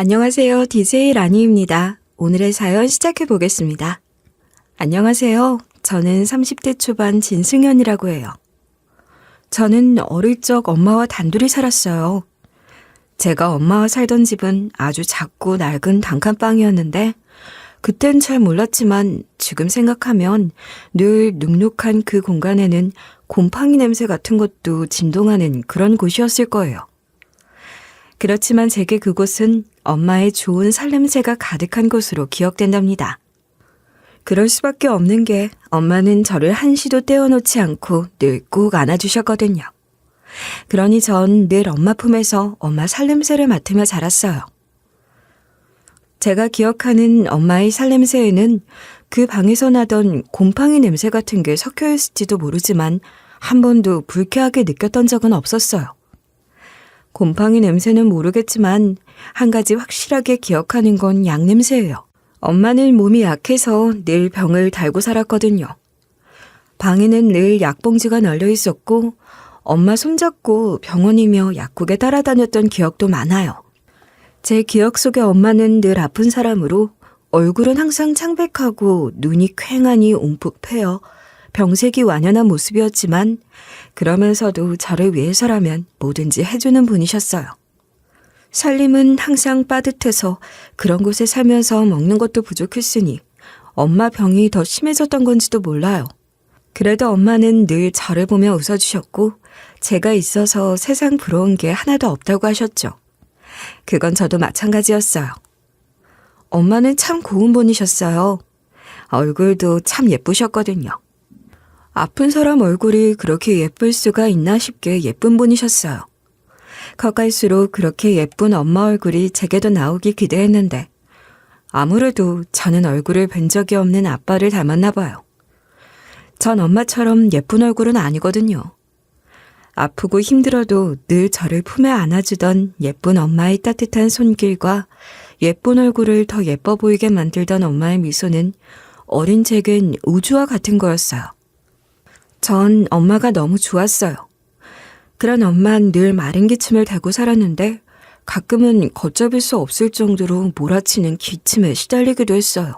안녕하세요. DJ 라니입니다. 오늘의 사연 시작해 보겠습니다. 안녕하세요. 저는 30대 초반 진승현이라고 해요. 저는 어릴 적 엄마와 단둘이 살았어요. 제가 엄마와 살던 집은 아주 작고 낡은 단칸방이었는데 그땐 잘 몰랐지만 지금 생각하면 늘 눅눅한 그 공간에는 곰팡이 냄새 같은 것도 진동하는 그런 곳이었을 거예요. 그렇지만 제게 그곳은 엄마의 좋은 살냄새가 가득한 곳으로 기억된답니다. 그럴 수밖에 없는 게 엄마는 저를 한시도 떼어놓지 않고 늘 꼭 안아주셨거든요. 그러니 전 늘 엄마 품에서 엄마 살냄새를 맡으며 자랐어요. 제가 기억하는 엄마의 살냄새에는 그 방에서 나던 곰팡이 냄새 같은 게 섞여 있을지도 모르지만 한 번도 불쾌하게 느꼈던 적은 없었어요. 곰팡이 냄새는 모르겠지만 한 가지 확실하게 기억하는 건 약 냄새예요. 엄마는 몸이 약해서 늘 병을 달고 살았거든요. 방에는 늘 약봉지가 널려 있었고 엄마 손잡고 병원이며 약국에 따라다녔던 기억도 많아요. 제 기억 속의 엄마는 늘 아픈 사람으로 얼굴은 항상 창백하고 눈이 퀭하니 움푹 패여 병색이 완연한 모습이었지만 그러면서도 저를 위해서라면 뭐든지 해주는 분이셨어요. 살림은 항상 빠듯해서 그런 곳에 살면서 먹는 것도 부족했으니 엄마 병이 더 심해졌던 건지도 몰라요. 그래도 엄마는 늘 저를 보며 웃어주셨고 제가 있어서 세상 부러운 게 하나도 없다고 하셨죠. 그건 저도 마찬가지였어요. 엄마는 참 고운 분이셨어요. 얼굴도 참 예쁘셨거든요. 아픈 사람 얼굴이 그렇게 예쁠 수가 있나 싶게 예쁜 분이셨어요. 커갈수록 그렇게 예쁜 엄마 얼굴이 제게도 나오길 기대했는데 아무래도 저는 얼굴을 뵌 적이 없는 아빠를 닮았나 봐요. 전 엄마처럼 예쁜 얼굴은 아니거든요. 아프고 힘들어도 늘 저를 품에 안아주던 예쁜 엄마의 따뜻한 손길과 예쁜 얼굴을 더 예뻐 보이게 만들던 엄마의 미소는 어린 제겐 우주와 같은 거였어요. 전 엄마가 너무 좋았어요. 그런 엄마는 늘 마른 기침을 대고 살았는데 가끔은 걷잡을 수 없을 정도로 몰아치는 기침에 시달리기도 했어요.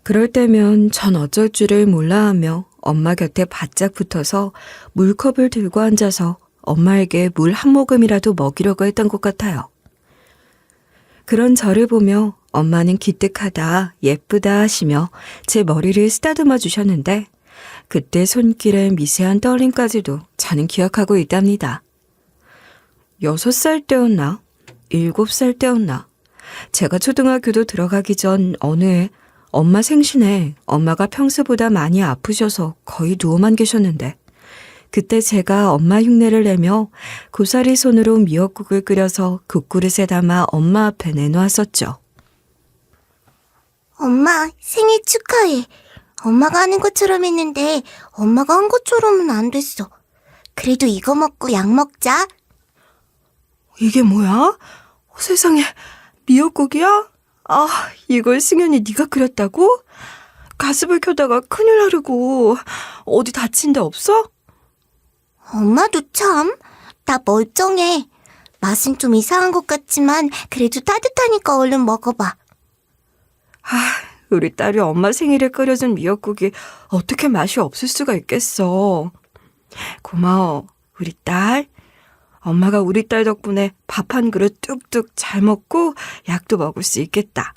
그럴 때면 전 어쩔 줄을 몰라하며 엄마 곁에 바짝 붙어서 물컵을 들고 앉아서 엄마에게 물 한 모금이라도 먹이려고 했던 것 같아요. 그런 저를 보며 엄마는 기특하다, 예쁘다 하시며 제 머리를 쓰다듬어 주셨는데 그때 손길의 미세한 떨림까지도 저는 기억하고 있답니다. 6살 때였나? 7살 때였나? 제가 초등학교도 들어가기 전 어느 해 엄마 생신에 엄마가 평소보다 많이 아프셔서 거의 누워만 계셨는데 그때 제가 엄마 흉내를 내며 고사리 손으로 미역국을 끓여서 국그릇에 담아 엄마 앞에 내놓았었죠. 엄마, 생일 축하해. 엄마가 하는 것처럼 했는데 엄마가 한 것처럼은 안 됐어. 그래도 이거 먹고 약 먹자. 이게 뭐야? 세상에, 미역국이야? 아, 이걸 승현이 네가 끓였다고? 가습을 켜다가 큰일 나르고 어디 다친 데 없어? 엄마도 참, 나 멀쩡해. 맛은 좀 이상한 것 같지만 그래도 따뜻하니까 얼른 먹어봐. 우리 딸이 엄마 생일에 끓여준 미역국이 어떻게 맛이 없을 수가 있겠어. 고마워, 우리 딸. 엄마가 우리 딸 덕분에 밥 한 그릇 뚝뚝 잘 먹고 약도 먹을 수 있겠다.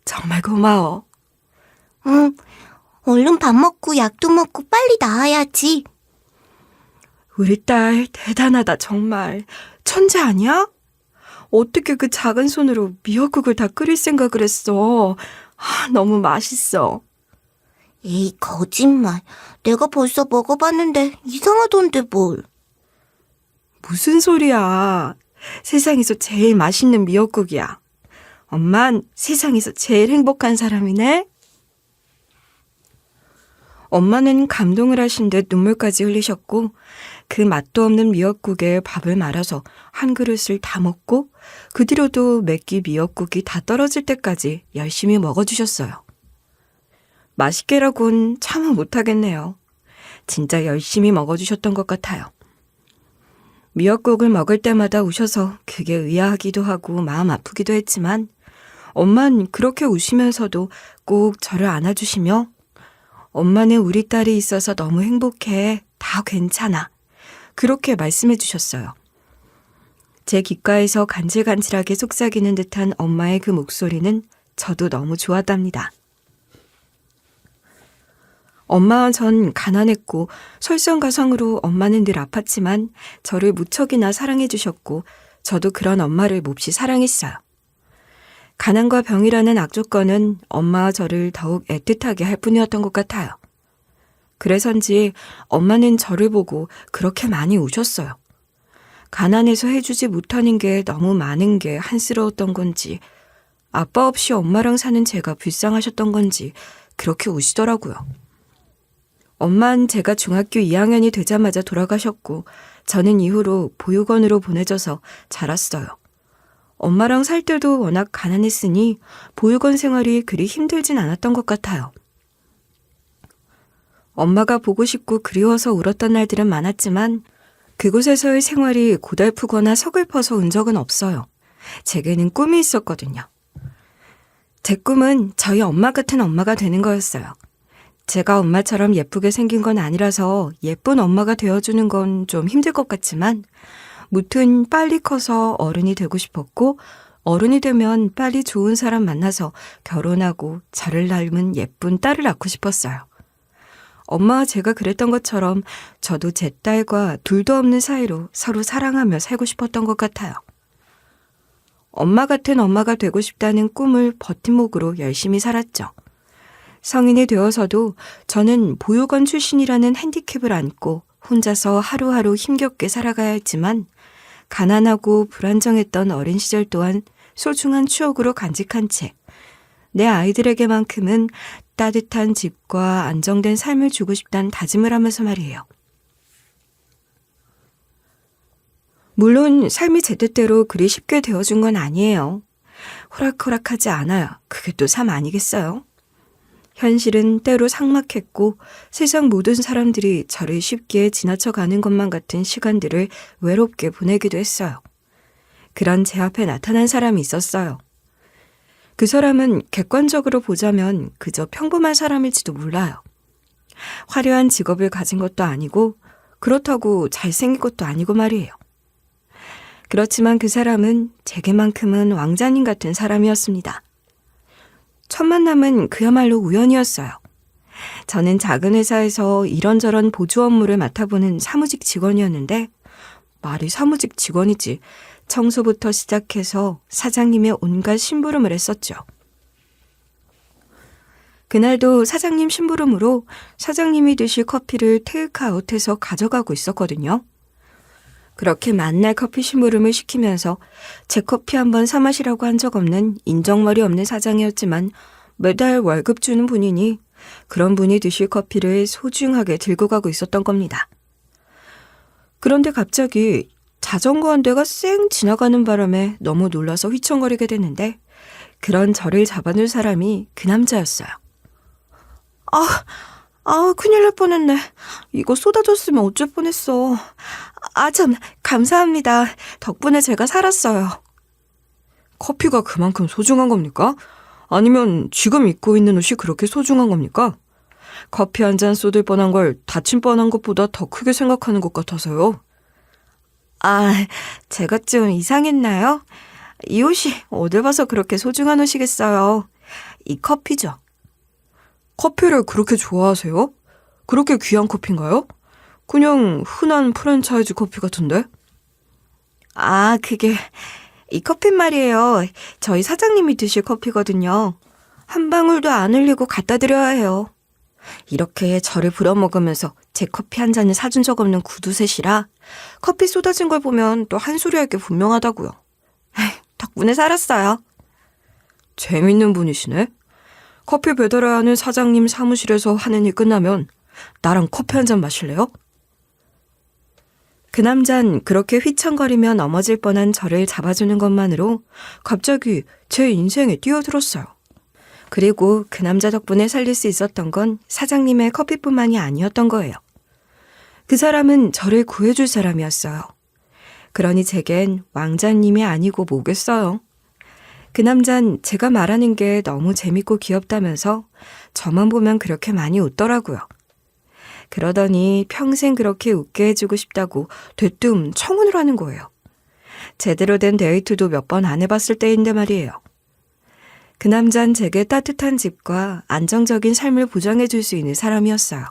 정말 고마워. 응, 얼른 밥 먹고 약도 먹고 빨리 나와야지. 우리 딸 대단하다 정말. 천재 아니야? 어떻게 그 작은 손으로 미역국을 다 끓일 생각을 했어. 너무 맛있어. 에이, 거짓말. 내가 벌써 먹어봤는데 이상하던데 뭘. 무슨 소리야. 세상에서 제일 맛있는 미역국이야. 엄만 세상에서 제일 행복한 사람이네. 엄마는 감동을 하신 듯 눈물까지 흘리셨고 그 맛도 없는 미역국에 밥을 말아서 한 그릇을 다 먹고 그 뒤로도 몇 끼 미역국이 다 떨어질 때까지 열심히 먹어주셨어요. 맛있게라곤 참아 못하겠네요. 진짜 열심히 먹어주셨던 것 같아요. 미역국을 먹을 때마다 우셔서 그게 의아하기도 하고 마음 아프기도 했지만 엄만 그렇게 우시면서도 꼭 저를 안아주시며 엄마는 우리 딸이 있어서 너무 행복해. 다 괜찮아. 그렇게 말씀해 주셨어요. 제 귓가에서 간질간질하게 속삭이는 듯한 엄마의 그 목소리는 저도 너무 좋았답니다. 엄마와 전 가난했고 설상가상으로 엄마는 늘 아팠지만 저를 무척이나 사랑해 주셨고 저도 그런 엄마를 몹시 사랑했어요. 가난과 병이라는 악조건은 엄마와 저를 더욱 애틋하게 할 뿐이었던 것 같아요. 그래서인지 엄마는 저를 보고 그렇게 많이 우셨어요. 가난해서 해주지 못하는 게 너무 많은 게 한스러웠던 건지 아빠 없이 엄마랑 사는 제가 불쌍하셨던 건지 그렇게 우시더라고요. 엄마는 제가 중학교 2학년이 되자마자 돌아가셨고 저는 이후로 보육원으로 보내져서 자랐어요. 엄마랑 살 때도 워낙 가난했으니 보육원 생활이 그리 힘들진 않았던 것 같아요. 엄마가 보고 싶고 그리워서 울었던 날들은 많았지만 그곳에서의 생활이 고달프거나 서글퍼서 운 적은 없어요. 제게는 꿈이 있었거든요. 제 꿈은 저희 엄마 같은 엄마가 되는 거였어요. 제가 엄마처럼 예쁘게 생긴 건 아니라서 예쁜 엄마가 되어주는 건 좀 힘들 것 같지만 무튼 빨리 커서 어른이 되고 싶었고 어른이 되면 빨리 좋은 사람 만나서 결혼하고 저를 닮은 예쁜 딸을 낳고 싶었어요. 엄마와 제가 그랬던 것처럼 저도 제 딸과 둘도 없는 사이로 서로 사랑하며 살고 싶었던 것 같아요. 엄마 같은 엄마가 되고 싶다는 꿈을 버팀목으로 열심히 살았죠. 성인이 되어서도 저는 보육원 출신이라는 핸디캡을 안고 혼자서 하루하루 힘겹게 살아가야 했지만 가난하고 불안정했던 어린 시절 또한 소중한 추억으로 간직한 채 내 아이들에게만큼은 따뜻한 집과 안정된 삶을 주고 싶다는 다짐을 하면서 말이에요. 물론 삶이 제 뜻대로 그리 쉽게 되어준 건 아니에요. 호락호락하지 않아요. 그게 또 삶 아니겠어요? 현실은 때로 삭막했고 세상 모든 사람들이 저를 쉽게 지나쳐가는 것만 같은 시간들을 외롭게 보내기도 했어요. 그런 제 앞에 나타난 사람이 있었어요. 그 사람은 객관적으로 보자면 그저 평범한 사람일지도 몰라요. 화려한 직업을 가진 것도 아니고 그렇다고 잘생긴 것도 아니고 말이에요. 그렇지만 그 사람은 제게만큼은 왕자님 같은 사람이었습니다. 첫 만남은 그야말로 우연이었어요. 저는 작은 회사에서 이런저런 보조 업무를 맡아보는 사무직 직원이었는데 말이 사무직 직원이지 청소부터 시작해서 사장님의 온갖 심부름을 했었죠. 그날도 사장님 심부름으로 사장님이 드실 커피를 테이크아웃해서 가져가고 있었거든요. 그렇게 만날 커피 심부름을 시키면서 제 커피 한번 사 마시라고 한 적 없는 인정머리 없는 사장이었지만 매달 월급 주는 분이니 그런 분이 드실 커피를 소중하게 들고 가고 있었던 겁니다. 그런데 갑자기 자전거 한 대가 쌩 지나가는 바람에 너무 놀라서 휘청거리게 됐는데 그런 저를 잡아준 사람이 그 남자였어요. 큰일 날 뻔했네. 이거 쏟아졌으면 어쩔 뻔했어. 참, 감사합니다. 덕분에 제가 살았어요. 커피가 그만큼 소중한 겁니까? 아니면 지금 입고 있는 옷이 그렇게 소중한 겁니까? 커피 한 잔 쏟을 뻔한 걸 다친 뻔한 것보다 더 크게 생각하는 것 같아서요. 제가 좀 이상했나요? 이 옷이 어딜 봐서 그렇게 소중한 옷이겠어요. 이 커피죠. 커피를 그렇게 좋아하세요? 그렇게 귀한 커피인가요? 그냥 흔한 프랜차이즈 커피 같은데? 그게 이 커피 말이에요. 저희 사장님이 드실 커피거든요. 한 방울도 안 흘리고 갖다 드려야 해요. 이렇게 저를 부려먹으면서 제 커피 한 잔을 사준 적 없는 구두셋이라 커피 쏟아진 걸 보면 또 한 소리 할 게 분명하다고요. 덕분에 살았어요. 재밌는 분이시네. 커피 배달해야 하는 사장님 사무실에서 하는 일 끝나면 나랑 커피 한 잔 마실래요? 그 남잔 그렇게 휘청거리며 넘어질 뻔한 저를 잡아주는 것만으로 갑자기 제 인생에 뛰어들었어요. 그리고 그 남자 덕분에 살릴 수 있었던 건 사장님의 커피뿐만이 아니었던 거예요. 그 사람은 저를 구해줄 사람이었어요. 그러니 제겐 왕자님이 아니고 뭐겠어요. 그 남잔 제가 말하는 게 너무 재밌고 귀엽다면서 저만 보면 그렇게 많이 웃더라고요. 그러더니 평생 그렇게 웃게 해주고 싶다고 되뜸 청혼을 하는 거예요. 제대로 된 데이트도 몇 번 안 해봤을 때인데 말이에요. 그 남잔 제게 따뜻한 집과 안정적인 삶을 보장해 줄 수 있는 사람이었어요.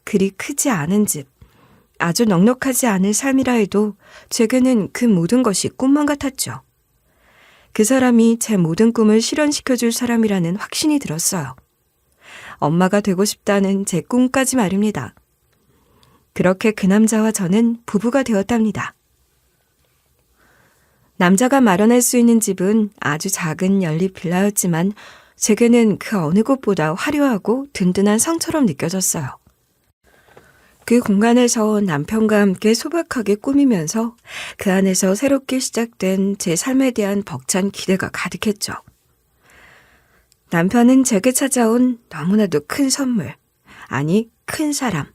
그리 크지 않은 집, 아주 넉넉하지 않은 삶이라 해도 제게는 그 모든 것이 꿈만 같았죠. 그 사람이 제 모든 꿈을 실현시켜줄 사람이라는 확신이 들었어요. 엄마가 되고 싶다는 제 꿈까지 말입니다. 그렇게 그 남자와 저는 부부가 되었답니다. 남자가 마련할 수 있는 집은 아주 작은 연립 빌라였지만 제게는 그 어느 곳보다 화려하고 든든한 성처럼 느껴졌어요. 그 공간에서 남편과 함께 소박하게 꾸미면서 그 안에서 새롭게 시작된 제 삶에 대한 벅찬 기대가 가득했죠. 남편은 제게 찾아온 너무나도 큰 선물, 아니 큰 사람,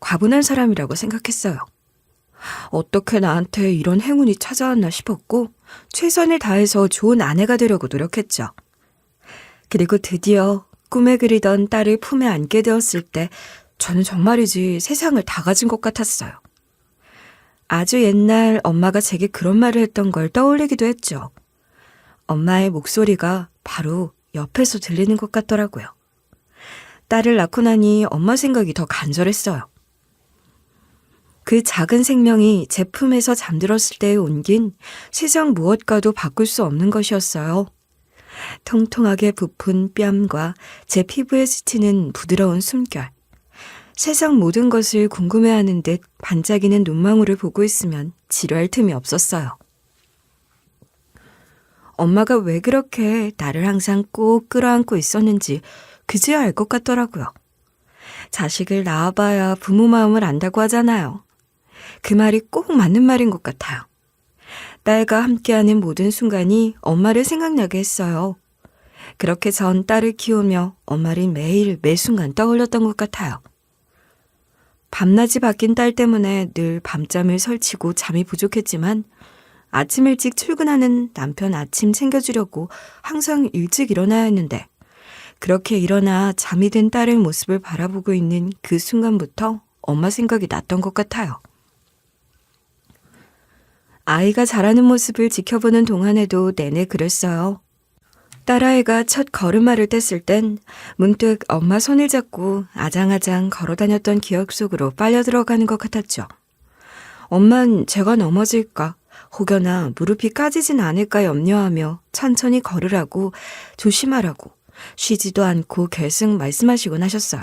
과분한 사람이라고 생각했어요. 어떻게 나한테 이런 행운이 찾아왔나 싶었고 최선을 다해서 좋은 아내가 되려고 노력했죠. 그리고 드디어 꿈에 그리던 딸을 품에 안게 되었을 때 저는 정말이지 세상을 다 가진 것 같았어요. 아주 옛날 엄마가 제게 그런 말을 했던 걸 떠올리기도 했죠. 엄마의 목소리가 바로 옆에서 들리는 것 같더라고요. 딸을 낳고 나니 엄마 생각이 더 간절했어요. 그 작은 생명이 제 품에서 잠들었을 때의 온긴 세상 무엇과도 바꿀 수 없는 것이었어요. 통통하게 부푼 뺨과 제 피부에 스치는 부드러운 숨결. 세상 모든 것을 궁금해하는 듯 반짝이는 눈망울을 보고 있으면 지루할 틈이 없었어요. 엄마가 왜 그렇게 나를 항상 꼭 끌어안고 있었는지 그제야 알 것 같더라고요. 자식을 낳아봐야 부모 마음을 안다고 하잖아요. 그 말이 꼭 맞는 말인 것 같아요. 딸과 함께하는 모든 순간이 엄마를 생각나게 했어요. 그렇게 전 딸을 키우며 엄마를 매일 매순간 떠올렸던 것 같아요. 밤낮이 바뀐 딸 때문에 늘 밤잠을 설치고 잠이 부족했지만 아침 일찍 출근하는 남편 아침 챙겨주려고 항상 일찍 일어나야 했는데 그렇게 일어나 잠이 든 딸의 모습을 바라보고 있는 그 순간부터 엄마 생각이 났던 것 같아요. 아이가 자라는 모습을 지켜보는 동안에도 내내 그랬어요. 딸아이가 첫 걸음마를 뗐을 땐 문득 엄마 손을 잡고 아장아장 걸어다녔던 기억 속으로 빨려 들어가는 것 같았죠. 엄만 제가 넘어질까 혹여나 무릎이 까지진 않을까 염려하며 천천히 걸으라고 조심하라고 쉬지도 않고 계속 말씀하시곤 하셨어요.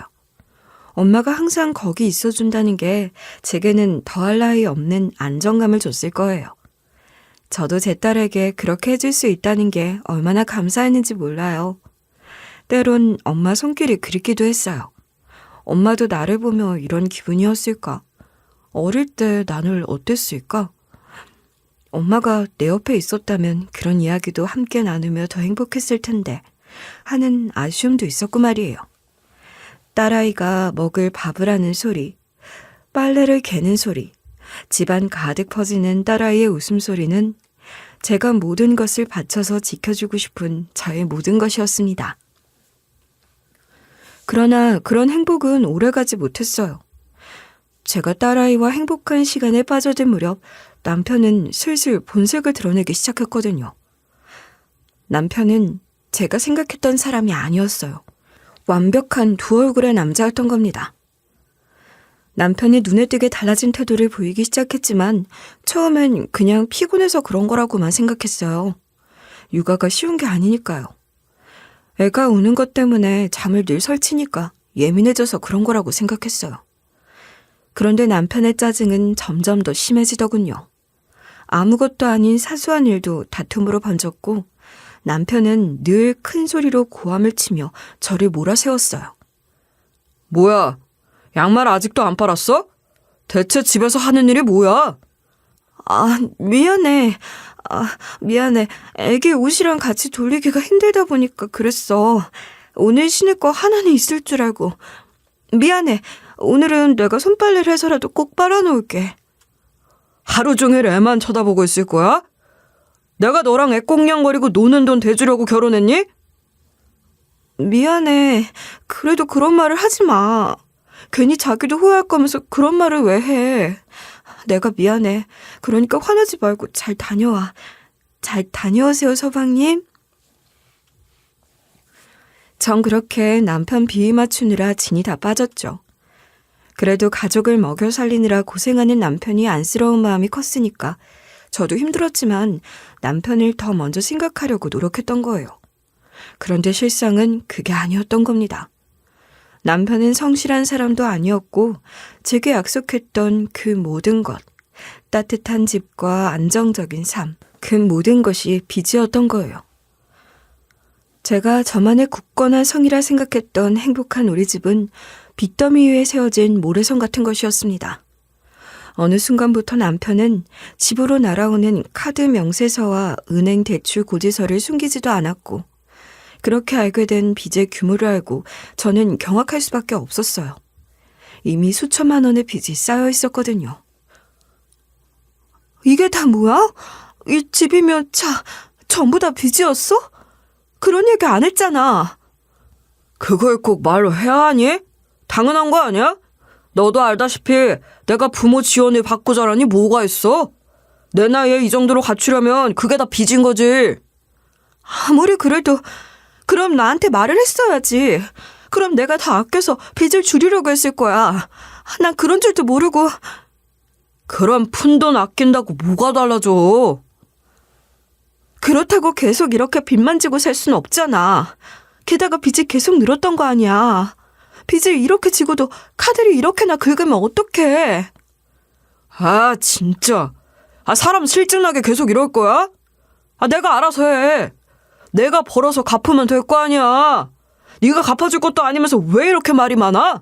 엄마가 항상 거기 있어준다는 게 제게는 더할 나위 없는 안정감을 줬을 거예요. 저도 제 딸에게 그렇게 해줄 수 있다는 게 얼마나 감사했는지 몰라요. 때론 엄마 손길이 그립기도 했어요. 엄마도 나를 보며 이런 기분이었을까? 어릴 때 나를 어땠을까? 엄마가 내 옆에 있었다면 그런 이야기도 함께 나누며 더 행복했을 텐데 하는 아쉬움도 있었고 말이에요. 딸아이가 먹을 밥을 하는 소리, 빨래를 개는 소리, 집안 가득 퍼지는 딸아이의 웃음소리는 제가 모든 것을 바쳐서 지켜주고 싶은 저의 모든 것이었습니다. 그러나 그런 행복은 오래가지 못했어요. 제가 딸아이와 행복한 시간에 빠져들 무렵 남편은 슬슬 본색을 드러내기 시작했거든요. 남편은 제가 생각했던 사람이 아니었어요. 완벽한 두 얼굴의 남자였던 겁니다. 남편이 눈에 띄게 달라진 태도를 보이기 시작했지만 처음엔 그냥 피곤해서 그런 거라고만 생각했어요. 육아가 쉬운 게 아니니까요. 애가 우는 것 때문에 잠을 늘 설치니까 예민해져서 그런 거라고 생각했어요. 그런데 남편의 짜증은 점점 더 심해지더군요. 아무것도 아닌 사소한 일도 다툼으로 번졌고 남편은 늘 큰 소리로 고함을 치며 저를 몰아세웠어요. 뭐야? 양말 아직도 안 빨았어? 대체 집에서 하는 일이 뭐야? 미안해. 미안해. 애기 옷이랑 같이 돌리기가 힘들다 보니까 그랬어. 오늘 신을 거 하나는 있을 줄 알고. 미안해. 오늘은 내가 손빨래를 해서라도 꼭 빨아놓을게. 하루 종일 애만 쳐다보고 있을 거야? 내가 너랑 애 꽁냥거리고 노는 돈 대주려고 결혼했니? 미안해. 그래도 그런 말을 하지 마. 괜히 자기도 후회할 거면서 그런 말을 왜 해. 내가 미안해. 그러니까 화내지 말고 잘 다녀와. 잘 다녀오세요, 서방님. 전 그렇게 남편 비위 맞추느라 진이 다 빠졌죠. 그래도 가족을 먹여 살리느라 고생하는 남편이 안쓰러운 마음이 컸으니까 저도 힘들었지만 남편을 더 먼저 생각하려고 노력했던 거예요. 그런데 실상은 그게 아니었던 겁니다. 남편은 성실한 사람도 아니었고 제게 약속했던 그 모든 것, 따뜻한 집과 안정적인 삶, 그 모든 것이 빚이었던 거예요. 제가 저만의 굳건한 성이라 생각했던 행복한 우리 집은 빚더미 위에 세워진 모래성 같은 것이었습니다. 어느 순간부터 남편은 집으로 날아오는 카드 명세서와 은행 대출 고지서를 숨기지도 않았고 그렇게 알게 된 빚의 규모를 알고 저는 경악할 수밖에 없었어요. 이미 수천만 원의 빚이 쌓여 있었거든요. 이게 다 뭐야? 이 집이며 차 전부 다 빚이었어? 그런 얘기 안 했잖아. 그걸 꼭 말로 해야 하니? 당연한 거 아니야? 너도 알다시피 내가 부모 지원을 받고 자라니 뭐가 있어? 내 나이에 이 정도로 갖추려면 그게 다 빚인 거지. 아무리 그래도 그럼 나한테 말을 했어야지. 그럼 내가 다 아껴서 빚을 줄이려고 했을 거야. 난 그런 줄도 모르고. 그럼 푼돈 아낀다고 뭐가 달라져? 그렇다고 계속 이렇게 빚만 지고 살 순 없잖아. 게다가 빚이 계속 늘었던 거 아니야. 빚을 이렇게 지고도 카드를 이렇게나 긁으면 어떡해. 아, 진짜. 사람 실증나게 계속 이럴 거야? 내가 알아서 해. 내가 벌어서 갚으면 될 거 아니야. 네가 갚아줄 것도 아니면서 왜 이렇게 말이 많아?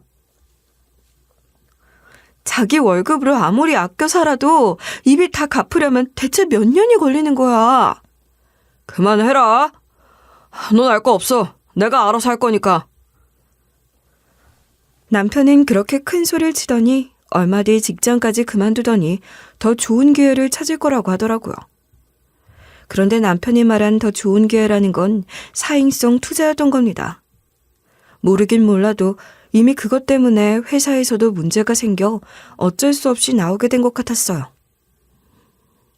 자기 월급으로 아무리 아껴 살아도 이 빚 다 갚으려면 대체 몇 년이 걸리는 거야. 그만해라. 넌 알 거 없어. 내가 알아서 할 거니까. 남편은 그렇게 큰 소리를 치더니 얼마 뒤 직장까지 그만두더니 더 좋은 기회를 찾을 거라고 하더라고요. 그런데 남편이 말한 더 좋은 기회라는 건 사행성 투자였던 겁니다. 모르긴 몰라도 이미 그것 때문에 회사에서도 문제가 생겨 어쩔 수 없이 나오게 된 것 같았어요.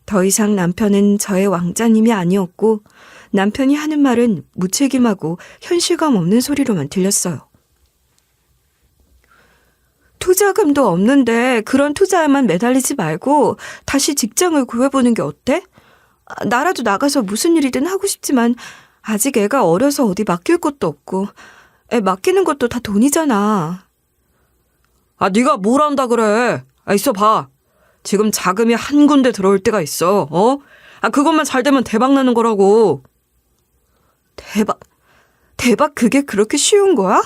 더 이상 남편은 저의 왕자님이 아니었고 남편이 하는 말은 무책임하고 현실감 없는 소리로만 들렸어요. 투자금도 없는데 그런 투자에만 매달리지 말고 다시 직장을 구해보는 게 어때? 나라도 나가서 무슨 일이든 하고 싶지만 아직 애가 어려서 어디 맡길 것도 없고 애 맡기는 것도 다 돈이잖아. 네가 뭘 안다 그래. 있어 봐. 지금 자금이 한 군데 들어올 때가 있어. 그것만 잘 되면 대박 나는 거라고. 대박 그게 그렇게 쉬운 거야?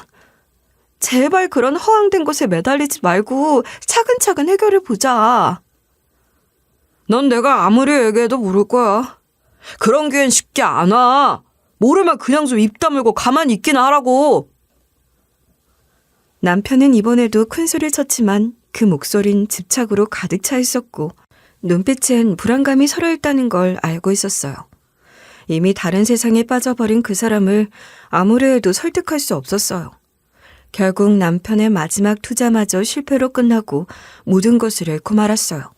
제발 그런 허황된 곳에 매달리지 말고 차근차근 해결해 보자. 넌 내가 아무리 얘기해도 모를 거야. 그런 기회는 쉽게 안 와. 모르면 그냥 좀 입 다물고 가만히 있기나 하라고. 남편은 이번에도 큰 소리를 쳤지만 그 목소린 집착으로 가득 차 있었고 눈빛엔 불안감이 서려있다는 걸 알고 있었어요. 이미 다른 세상에 빠져버린 그 사람을 아무리 해도 설득할 수 없었어요. 결국 남편의 마지막 투자마저 실패로 끝나고 모든 것을 잃고 말았어요.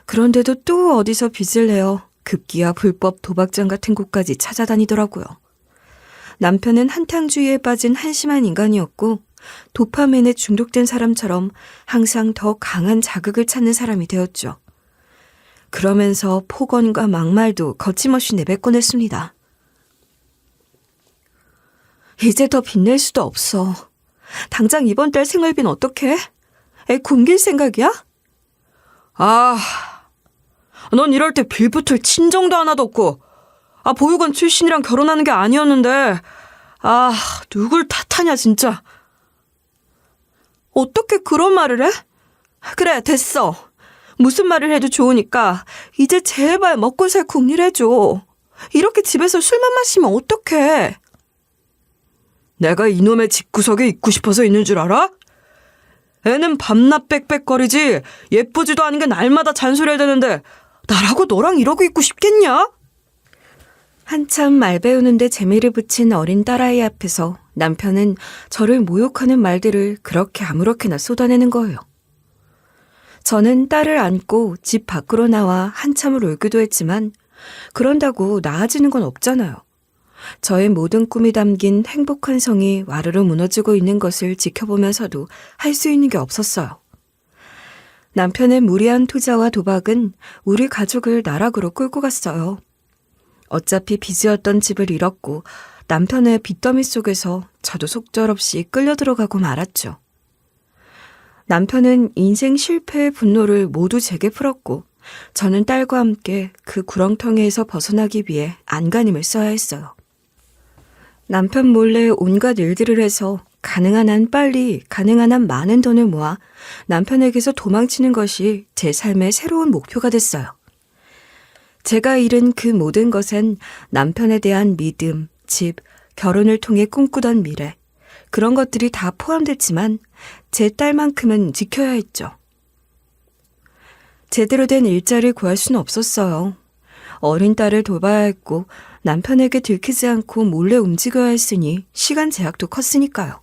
그런데도 또 어디서 빚을 내어 급기야 불법 도박장 같은 곳까지 찾아다니더라고요. 남편은 한탕주의에 빠진 한심한 인간이었고 도파민에 중독된 사람처럼 항상 더 강한 자극을 찾는 사람이 되었죠. 그러면서 폭언과 막말도 거침없이 내뱉곤 했습니다. 이제 더 빚낼 수도 없어. 당장 이번 달 생활비는 어떡해? 애 굶길 생각이야? 넌 이럴 때 빌붙을 친정도 하나도 없고 보육원 출신이랑 결혼하는 게 아니었는데 누굴 탓하냐 진짜. 어떻게 그런 말을 해? 그래 됐어. 무슨 말을 해도 좋으니까 이제 제발 먹고 살 궁리를 해줘. 이렇게 집에서 술만 마시면 어떡해? 내가 이놈의 집구석에 있고 싶어서 있는 줄 알아? 애는 밤낮 빽빽거리지 예쁘지도 않은 게 날마다 잔소리해야 되는데 나라고 너랑 이러고 있고 싶겠냐? 한참 말 배우는데 재미를 붙인 어린 딸아이 앞에서 남편은 저를 모욕하는 말들을 그렇게 아무렇게나 쏟아내는 거예요. 저는 딸을 안고 집 밖으로 나와 한참을 울기도 했지만 그런다고 나아지는 건 없잖아요. 저의 모든 꿈이 담긴 행복한 성이 와르르 무너지고 있는 것을 지켜보면서도 할 수 있는 게 없었어요. 남편의 무리한 투자와 도박은 우리 가족을 나락으로 끌고 갔어요. 어차피 빚이었던 집을 잃었고 남편의 빚더미 속에서 저도 속절없이 끌려 들어가고 말았죠. 남편은 인생 실패의 분노를 모두 제게 풀었고 저는 딸과 함께 그 구렁텅이에서 벗어나기 위해 안간힘을 써야 했어요. 남편 몰래 온갖 일들을 해서 가능한 한 빨리 가능한 한 많은 돈을 모아 남편에게서 도망치는 것이 제 삶의 새로운 목표가 됐어요. 제가 잃은 그 모든 것엔 남편에 대한 믿음, 집, 결혼을 통해 꿈꾸던 미래, 그런 것들이 다 포함됐지만 제 딸만큼은 지켜야 했죠. 제대로 된 일자리를 구할 수는 없었어요. 어린 딸을 돌봐야 했고 남편에게 들키지 않고 몰래 움직여야 했으니 시간 제약도 컸으니까요.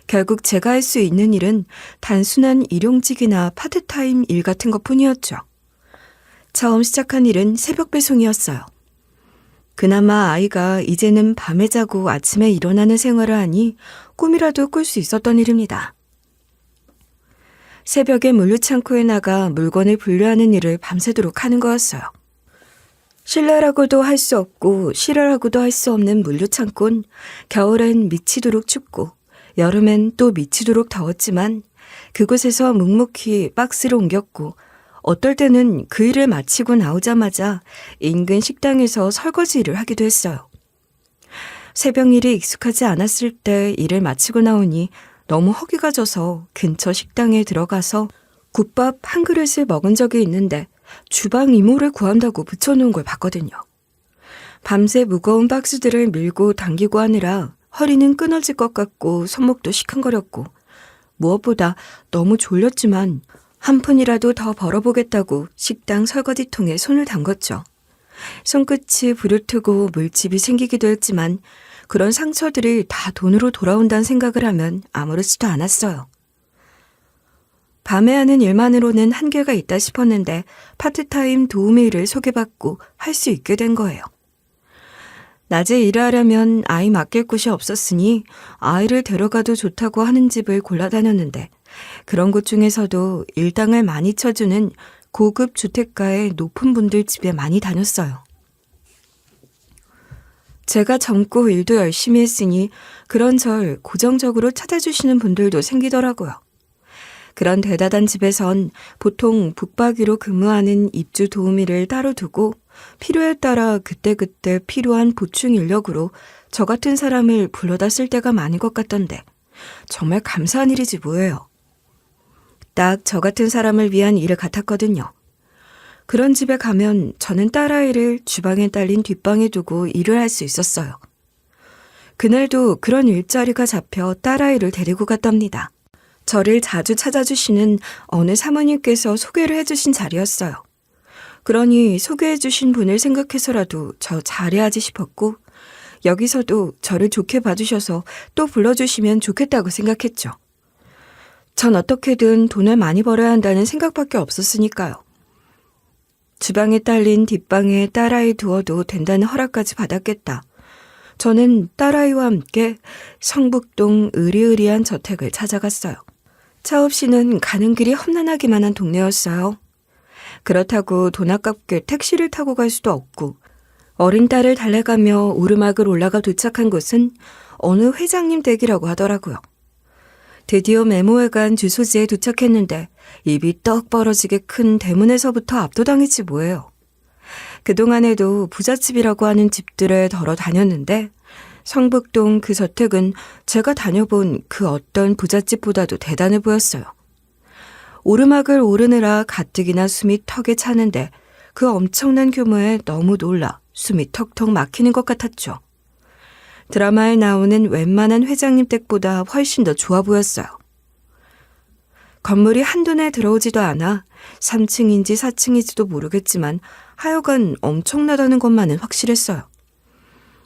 결국 제가 할 수 있는 일은 단순한 일용직이나 파트타임 일 같은 것뿐이었죠. 처음 시작한 일은 새벽 배송이었어요. 그나마 아이가 이제는 밤에 자고 아침에 일어나는 생활을 하니 꿈이라도 꿀 수 있었던 일입니다. 새벽에 물류창고에 나가 물건을 분류하는 일을 밤새도록 하는 거였어요. 실내라고도 할 수 없고 실외라고도 할 수 없는 물류창고는 겨울엔 미치도록 춥고 여름엔 또 미치도록 더웠지만 그곳에서 묵묵히 박스를 옮겼고 어떨 때는 그 일을 마치고 나오자마자 인근 식당에서 설거지 일을 하기도 했어요. 새벽 일이 익숙하지 않았을 때 일을 마치고 나오니 너무 허기가 져서 근처 식당에 들어가서 국밥 한 그릇을 먹은 적이 있는데 주방 이모를 구한다고 붙여놓은 걸 봤거든요. 밤새 무거운 박스들을 밀고 당기고 하느라 허리는 끊어질 것 같고 손목도 시큰거렸고 무엇보다 너무 졸렸지만 한 푼이라도 더 벌어보겠다고 식당 설거지통에 손을 담궜죠. 손끝이 부르트고 물집이 생기기도 했지만 그런 상처들이 다 돈으로 돌아온다는 생각을 하면 아무렇지도 않았어요. 밤에 하는 일만으로는 한계가 있다 싶었는데 파트타임 도우미 일을 소개받고 할 수 있게 된 거예요. 낮에 일을 하려면 아이 맡길 곳이 없었으니 아이를 데려가도 좋다고 하는 집을 골라다녔는데 그런 곳 중에서도 일당을 많이 쳐주는 고급 주택가의 높은 분들 집에 많이 다녔어요. 제가 젊고 일도 열심히 했으니 그런 절 고정적으로 찾아주시는 분들도 생기더라고요. 그런 대다단 집에선 보통 북박이로 근무하는 입주 도우미를 따로 두고 필요에 따라 그때그때 필요한 보충 인력으로 저 같은 사람을 불러다 쓸 때가 많은 것 같던데 정말 감사한 일이지 뭐예요. 딱 저 같은 사람을 위한 일을 같았거든요. 그런 집에 가면 저는 딸아이를 주방에 딸린 뒷방에 두고 일을 할 수 있었어요. 그날도 그런 일자리가 잡혀 딸아이를 데리고 갔답니다. 저를 자주 찾아주시는 어느 사모님께서 소개를 해주신 자리였어요. 그러니 소개해주신 분을 생각해서라도 저 잘해야지 싶었고 여기서도 저를 좋게 봐주셔서 또 불러주시면 좋겠다고 생각했죠. 전 어떻게든 돈을 많이 벌어야 한다는 생각밖에 없었으니까요. 주방에 딸린 뒷방에 딸아이 두어도 된다는 허락까지 받았겠다. 저는 딸아이와 함께 성북동 으리으리한 저택을 찾아갔어요. 차 없이는 가는 길이 험난하기만 한 동네였어요. 그렇다고 돈 아깝게 택시를 타고 갈 수도 없고 어린 딸을 달래가며 오르막을 올라가 도착한 곳은 어느 회장님 댁이라고 하더라고요. 드디어 메모해간 주소지에 도착했는데 입이 떡 벌어지게 큰 대문에서부터 압도당했지 뭐예요. 그동안에도 부잣집이라고 하는 집들에 덜어 다녔는데 성북동 그 저택은 제가 다녀본 그 어떤 부잣집보다도 대단해 보였어요. 오르막을 오르느라 가뜩이나 숨이 턱에 차는데 그 엄청난 규모에 너무 놀라 숨이 턱턱 막히는 것 같았죠. 드라마에 나오는 웬만한 회장님 댁보다 훨씬 더 좋아 보였어요. 건물이 한눈에 들어오지도 않아 3층인지 4층인지도 모르겠지만 하여간 엄청나다는 것만은 확실했어요.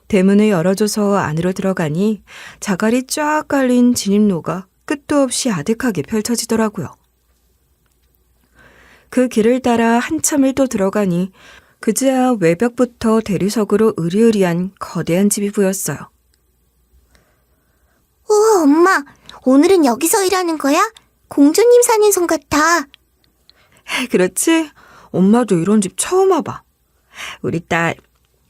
대문을 열어줘서 안으로 들어가니 자갈이 쫙 깔린 진입로가 끝도 없이 아득하게 펼쳐지더라고요. 그 길을 따라 한참을 또 들어가니 그제야 외벽부터 대리석으로 으리으리한 거대한 집이 보였어요. 우와, 엄마. 오늘은 여기서 일하는 거야? 공주님 사는 손 같아. 그렇지? 엄마도 이런 집 처음 와봐. 우리 딸,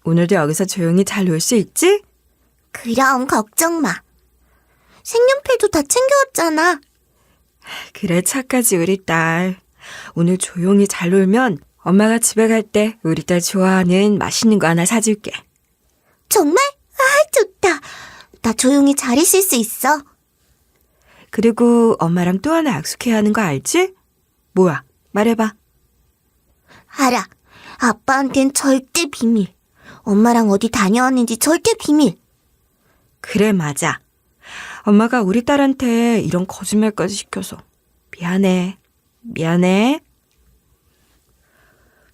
오늘도 여기서 조용히 잘 놀 수 있지? 그럼 걱정 마. 색연필도 다 챙겨왔잖아. 그래, 착하지, 우리 딸. 오늘 조용히 잘 놀면 엄마가 집에 갈 때 우리 딸 좋아하는 맛있는 거 하나 사줄게. 정말? 아, 좋다. 나 조용히 잘 있을 수 있어. 그리고 엄마랑 또 하나 약속해야 하는 거 알지? 뭐야? 말해봐. 알아. 아빠한텐 절대 비밀. 엄마랑 어디 다녀왔는지 절대 비밀. 그래, 맞아. 엄마가 우리 딸한테 이런 거짓말까지 시켜서 미안해. 미안해.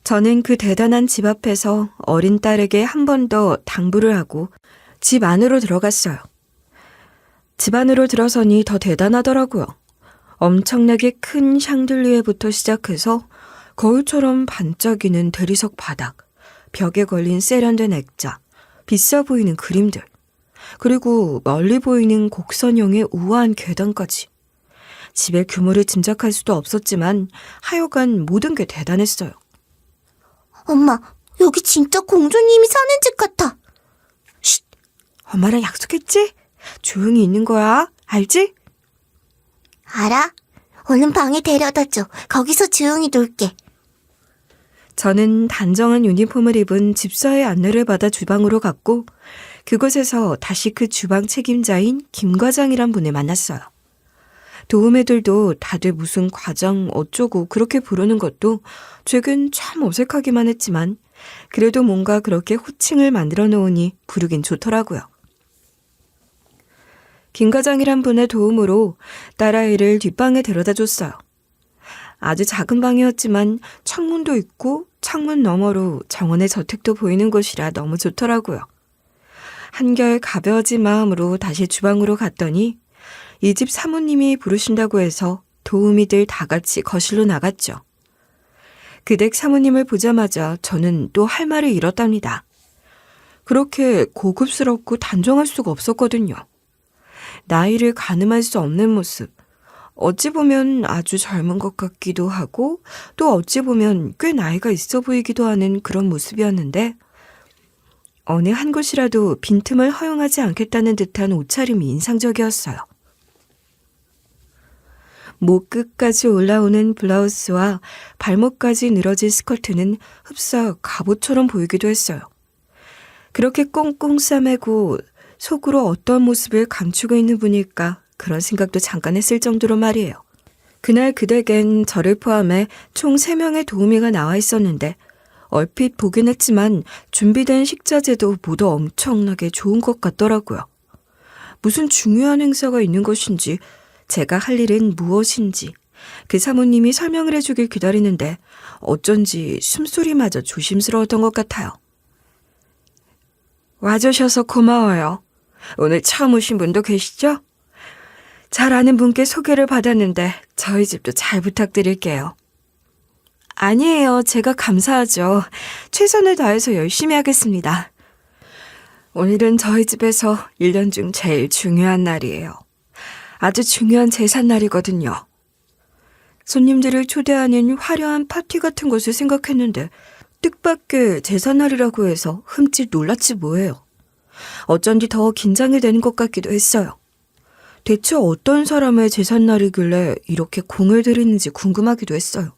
저는 그 대단한 집 앞에서 어린 딸에게 한 번 더 당부를 하고 집 안으로 들어갔어요. 집 안으로 들어서니 더 대단하더라고요. 엄청나게 큰 샹들리에부터 시작해서 거울처럼 반짝이는 대리석 바닥, 벽에 걸린 세련된 액자, 비싸 보이는 그림들, 그리고 멀리 보이는 곡선형의 우아한 계단까지. 집의 규모를 짐작할 수도 없었지만 하여간 모든 게 대단했어요. 엄마, 여기 진짜 공주님이 사는 집 같아. 쉿! 엄마랑 약속했지? 조용히 있는 거야. 알지? 알아? 얼른 방에 데려다줘. 거기서 조용히 놀게. 저는 단정한 유니폼을 입은 집사의 안내를 받아 주방으로 갔고 그곳에서 다시 그 주방 책임자인 김 과장이란 분을 만났어요. 도우미들도 다들 무슨 과장 어쩌고 그렇게 부르는 것도 최근 참 어색하기만 했지만 그래도 뭔가 그렇게 호칭을 만들어 놓으니 부르긴 좋더라고요. 김 과장이란 분의 도움으로 딸아이를 뒷방에 데려다 줬어요. 아주 작은 방이었지만 창문도 있고 창문 너머로 정원의 저택도 보이는 곳이라 너무 좋더라고요. 한결 가벼워진 마음으로 다시 주방으로 갔더니 이 집 사모님이 부르신다고 해서 도우미들 다 같이 거실로 나갔죠. 그 댁 사모님을 보자마자 저는 또 할 말을 잃었답니다. 그렇게 고급스럽고 단정할 수가 없었거든요. 나이를 가늠할 수 없는 모습, 어찌 보면 아주 젊은 것 같기도 하고 또 어찌 보면 꽤 나이가 있어 보이기도 하는 그런 모습이었는데 어느 한 곳이라도 빈틈을 허용하지 않겠다는 듯한 옷차림이 인상적이었어요. 목 끝까지 올라오는 블라우스와 발목까지 늘어진 스커트는 흡사 갑옷처럼 보이기도 했어요. 그렇게 꽁꽁 싸매고 속으로 어떤 모습을 감추고 있는 분일까 그런 생각도 잠깐 했을 정도로 말이에요. 그날 그 댁엔 저를 포함해 총 3명의 도우미가 나와 있었는데 얼핏 보긴 했지만 준비된 식자재도 모두 엄청나게 좋은 것 같더라고요. 무슨 중요한 행사가 있는 것인지 제가 할 일은 무엇인지 그 사모님이 설명을 해주길 기다리는데 어쩐지 숨소리마저 조심스러웠던 것 같아요. 와주셔서 고마워요. 오늘 처음 오신 분도 계시죠? 잘 아는 분께 소개를 받았는데 저희 집도 잘 부탁드릴게요. 아니에요. 제가 감사하죠. 최선을 다해서 열심히 하겠습니다. 오늘은 저희 집에서 1년 중 제일 중요한 날이에요. 아주 중요한 제삿날이거든요. 손님들을 초대하는 화려한 파티 같은 것을 생각했는데 뜻밖의 제삿날이라고 해서 흠칫 놀랐지 뭐예요. 어쩐지 더 긴장이 되는 것 같기도 했어요. 대체 어떤 사람의 제삿날이길래 이렇게 공을 들이는지 궁금하기도 했어요.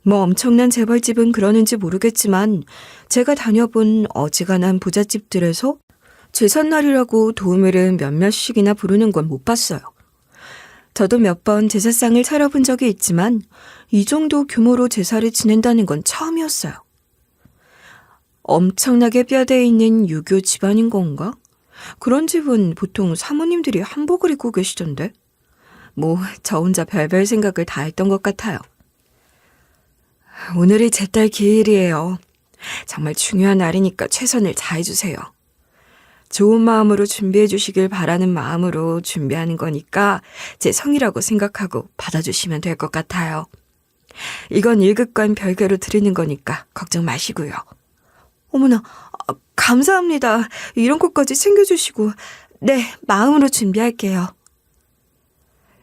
뭐 엄청난 재벌집은 그러는지 모르겠지만 제가 다녀본 어지간한 부잣집들에서 제삿날이라고 도우미를 몇몇씩이나 부르는 건 못 봤어요. 저도 몇 번 제사상을 차려본 적이 있지만 이 정도 규모로 제사를 지낸다는 건 처음이었어요. 엄청나게 뼈대 있는 유교 집안인 건가? 그런 집은 보통 사모님들이 한복을 입고 계시던데. 저 혼자 별별 생각을 다 했던 것 같아요. 오늘이 제 딸 기일이에요. 정말 중요한 날이니까 최선을 다해주세요. 좋은 마음으로 준비해 주시길 바라는 마음으로 준비하는 거니까 제 성이라고 생각하고 받아주시면 될 것 같아요. 이건 일극과는 별개로 드리는 거니까 걱정 마시고요. 어머나, 감사합니다. 이런 것까지 챙겨주시고. 네, 마음으로 준비할게요.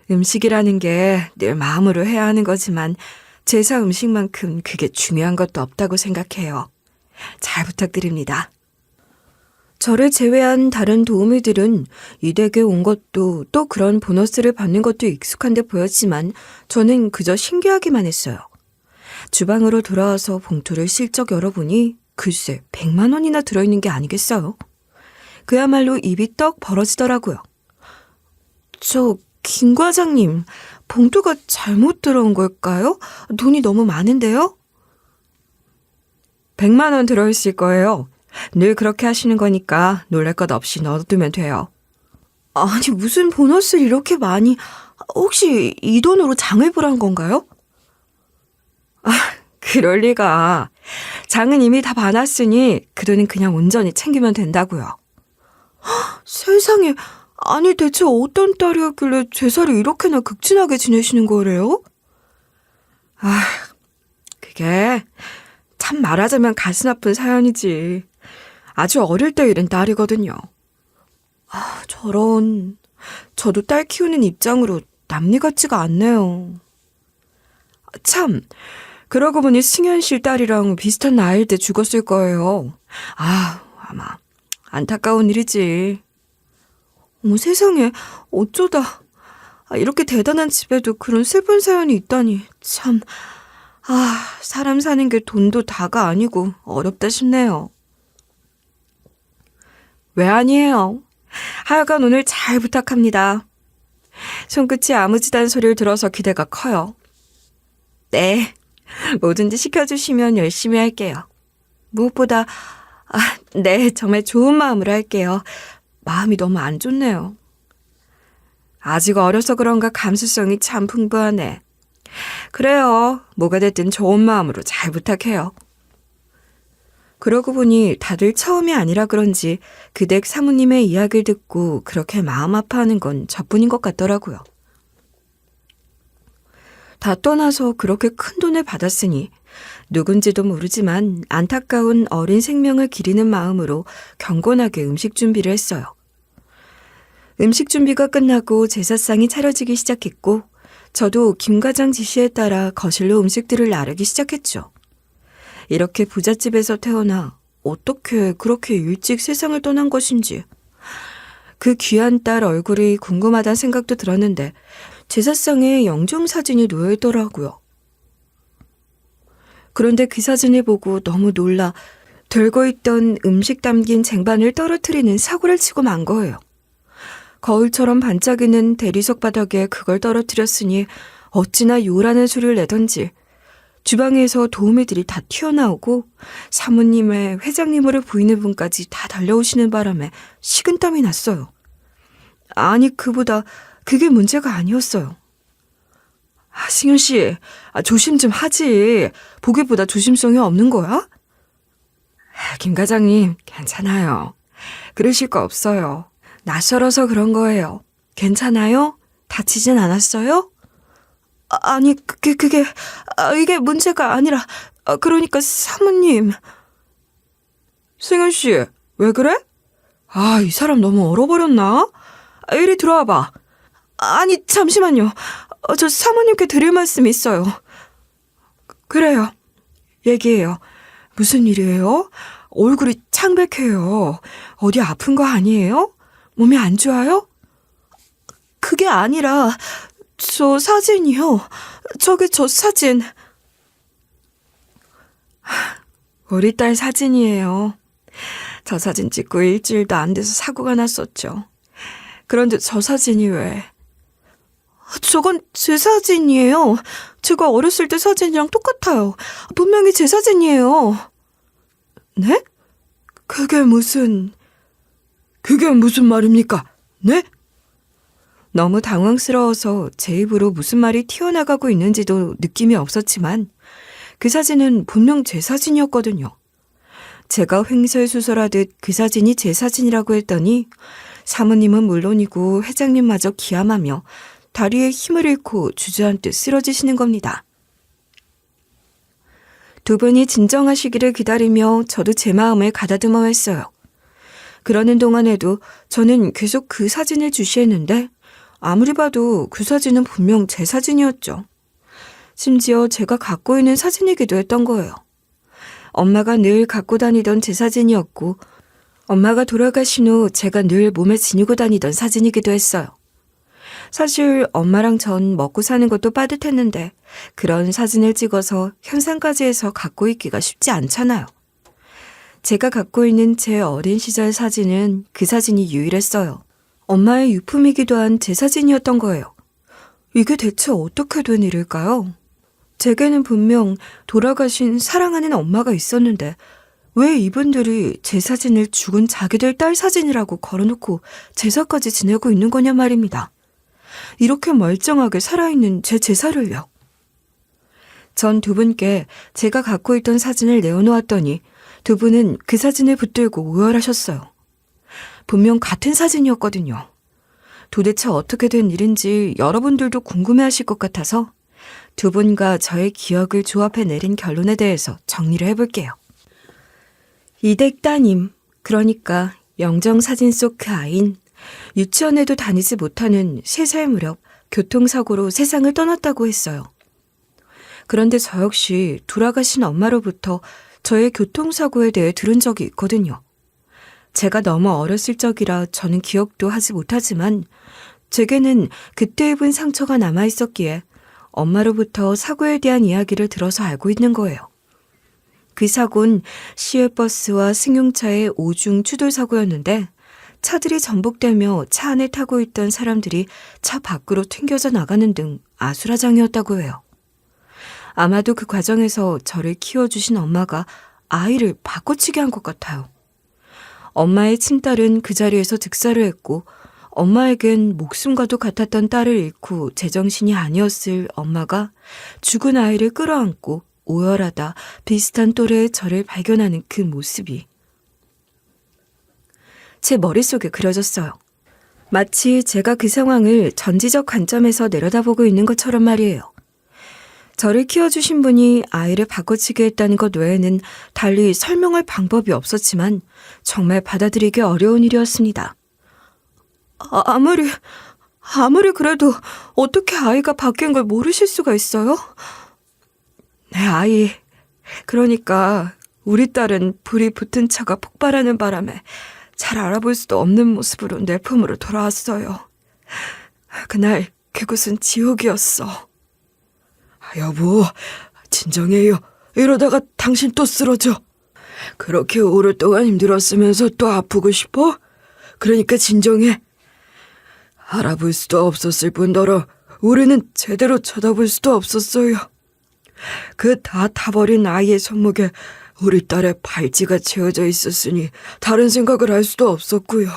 음식이라는 게 늘 마음으로 해야 하는 거지만 제사 음식만큼 그게 중요한 것도 없다고 생각해요. 잘 부탁드립니다. 저를 제외한 다른 도우미들은 이 댁에 온 것도 또 그런 보너스를 받는 것도 익숙한 데 보였지만 저는 그저 신기하기만 했어요. 주방으로 돌아와서 봉투를 슬쩍 열어보니 글쎄 100만 원이나 들어있는 게 아니겠어요? 그야말로 입이 떡 벌어지더라고요. 김 과장님, 봉투가 잘못 들어온 걸까요? 돈이 너무 많은데요? 100만 원 들어있을 거예요. 늘 그렇게 하시는 거니까 놀랄 것 없이 넣어두면 돼요. 아니, 무슨 보너스를 이렇게 많이... 혹시 이 돈으로 장을 보란 건가요? 그럴 리가. 장은 이미 다 봐놨으니 그 돈은 그냥 온전히 챙기면 된다고요. 세상에, 아니 대체 어떤 딸이었길래 제사를 이렇게나 극진하게 지내시는 거래요? 그게 참 말하자면 가슴 아픈 사연이지. 아주 어릴 때 잃은 딸이거든요. 저런... 저도 딸 키우는 입장으로 남일 같지가 않네요. 참, 그러고 보니 승현 씨 딸이랑 비슷한 나이일 때 죽었을 거예요. 아마 안타까운 일이지. 어머 세상에, 어쩌다. 이렇게 대단한 집에도 그런 슬픈 사연이 있다니 참... 사람 사는 게 돈도 다가 아니고 어렵다 싶네요. 왜 아니에요. 하여간 오늘 잘 부탁합니다. 손끝이 아무지단 소리를 들어서 기대가 커요. 네, 뭐든지 시켜주시면 열심히 할게요. 무엇보다 네, 정말 좋은 마음으로 할게요. 마음이 너무 안 좋네요. 아직 어려서 그런가 감수성이 참 풍부하네. 그래요. 뭐가 됐든 좋은 마음으로 잘 부탁해요. 그러고 보니 다들 처음이 아니라 그런지 그 댁 사모님의 이야기를 듣고 그렇게 마음 아파하는 건 저뿐인 것 같더라고요. 다 떠나서 그렇게 큰 돈을 받았으니 누군지도 모르지만 안타까운 어린 생명을 기리는 마음으로 경건하게 음식 준비를 했어요. 음식 준비가 끝나고 제사상이 차려지기 시작했고 저도 김 과장 지시에 따라 거실로 음식들을 나르기 시작했죠. 이렇게 부잣집에서 태어나 어떻게 그렇게 일찍 세상을 떠난 것인지 그 귀한 딸 얼굴이 궁금하다는 생각도 들었는데 제사상에 영정사진이 놓여있더라고요. 그런데 그 사진을 보고 너무 놀라 들고 있던 음식 담긴 쟁반을 떨어뜨리는 사고를 치고 만 거예요. 거울처럼 반짝이는 대리석 바닥에 그걸 떨어뜨렸으니 어찌나 요란한 소리를 내던지 주방에서 도우미들이 다 튀어나오고 사모님의 회장님으로 보이는 분까지 다 달려오시는 바람에 식은땀이 났어요. 아니 그보다 그게 문제가 아니었어요. 승현 씨, 조심 좀 하지. 보기보다 조심성이 없는 거야? 김 과장님, 괜찮아요. 그러실 거 없어요. 낯설어서 그런 거예요. 괜찮아요? 다치진 않았어요? 아니, 이게 문제가 아니라, 그러니까 사모님. 승현 씨, 왜 그래? 이 사람 너무 얼어버렸나? 이리 들어와봐. 아니, 잠시만요. 저 사모님께 드릴 말씀이 있어요. 그래요. 얘기해요. 무슨 일이에요? 얼굴이 창백해요. 어디 아픈 거 아니에요? 몸이 안 좋아요? 그게 아니라 저 사진이요. 저게 저 사진. 우리 딸 사진이에요. 저 사진 찍고 일주일도 안 돼서 사고가 났었죠. 그런데 저 사진이 왜? 저건 제 사진이에요. 제가 어렸을 때 사진이랑 똑같아요. 분명히 제 사진이에요. 네? 그게 무슨 말입니까? 네? 너무 당황스러워서 제 입으로 무슨 말이 튀어나가고 있는지도 느낌이 없었지만 그 사진은 분명 제 사진이었거든요. 제가 횡설수설하듯 그 사진이 제 사진이라고 했더니 사모님은 물론이고 회장님마저 기함하며 다리에 힘을 잃고 주저앉듯 쓰러지시는 겁니다. 두 분이 진정하시기를 기다리며 저도 제 마음을 가다듬어 했어요. 그러는 동안에도 저는 계속 그 사진을 주시했는데 아무리 봐도 그 사진은 분명 제 사진이었죠. 심지어 제가 갖고 있는 사진이기도 했던 거예요. 엄마가 늘 갖고 다니던 제 사진이었고 엄마가 돌아가신 후 제가 늘 몸에 지니고 다니던 사진이기도 했어요. 사실 엄마랑 전 먹고 사는 것도 빠듯했는데 그런 사진을 찍어서 현상까지 해서 갖고 있기가 쉽지 않잖아요. 제가 갖고 있는 제 어린 시절 사진은 그 사진이 유일했어요. 엄마의 유품이기도 한 제 사진이었던 거예요. 이게 대체 어떻게 된 일일까요? 제게는 분명 돌아가신 사랑하는 엄마가 있었는데 왜 이분들이 제 사진을 죽은 자기들 딸 사진이라고 걸어놓고 제사까지 지내고 있는 거냐 말입니다. 이렇게 멀쩡하게 살아있는 제 제사를요. 전 두 분께 제가 갖고 있던 사진을 내어놓았더니 두 분은 그 사진을 붙들고 오열하셨어요. 분명 같은 사진이었거든요. 도대체 어떻게 된 일인지 여러분들도 궁금해하실 것 같아서 두 분과 저의 기억을 조합해 내린 결론에 대해서 정리를 해볼게요. 이댁 따님, 그러니까 영정사진 속 그 아인, 유치원에도 다니지 못하는 3살 무렵 교통사고로 세상을 떠났다고 했어요. 그런데 저 역시 돌아가신 엄마로부터 저의 교통사고에 대해 들은 적이 있거든요. 제가 너무 어렸을 적이라 저는 기억도 하지 못하지만 제게는 그때 입은 상처가 남아있었기에 엄마로부터 사고에 대한 이야기를 들어서 알고 있는 거예요. 그 사고는 시외버스와 승용차의 오중 추돌 사고였는데 차들이 전복되며 차 안에 타고 있던 사람들이 차 밖으로 튕겨져 나가는 등 아수라장이었다고 해요. 아마도 그 과정에서 저를 키워주신 엄마가 아이를 바꿔치기 한 것 같아요. 엄마의 친딸은 그 자리에서 득사를 했고 엄마에겐 목숨과도 같았던 딸을 잃고 제정신이 아니었을 엄마가 죽은 아이를 끌어안고 오열하다 비슷한 또래의 저를 발견하는 그 모습이 제 머릿속에 그려졌어요. 마치 제가 그 상황을 전지적 관점에서 내려다보고 있는 것처럼 말이에요. 저를 키워주신 분이 아이를 바꿔치기 했다는 것 외에는 달리 설명할 방법이 없었지만 정말 받아들이기 어려운 일이었습니다. 아무리 그래도 어떻게 아이가 바뀐 걸 모르실 수가 있어요? 내 아이, 그러니까 우리 딸은 불이 붙은 차가 폭발하는 바람에 잘 알아볼 수도 없는 모습으로 내 품으로 돌아왔어요. 그날 그곳은 지옥이었어. 여보, 진정해요. 이러다가 당신 또 쓰러져. 그렇게 오랫동안 힘들었으면서 또 아프고 싶어? 그러니까 진정해. 알아볼 수도 없었을 뿐더러 우리는 제대로 쳐다볼 수도 없었어요. 그 다 타버린 아이의 손목에 우리 딸의 팔찌가 채워져 있었으니 다른 생각을 할 수도 없었고요.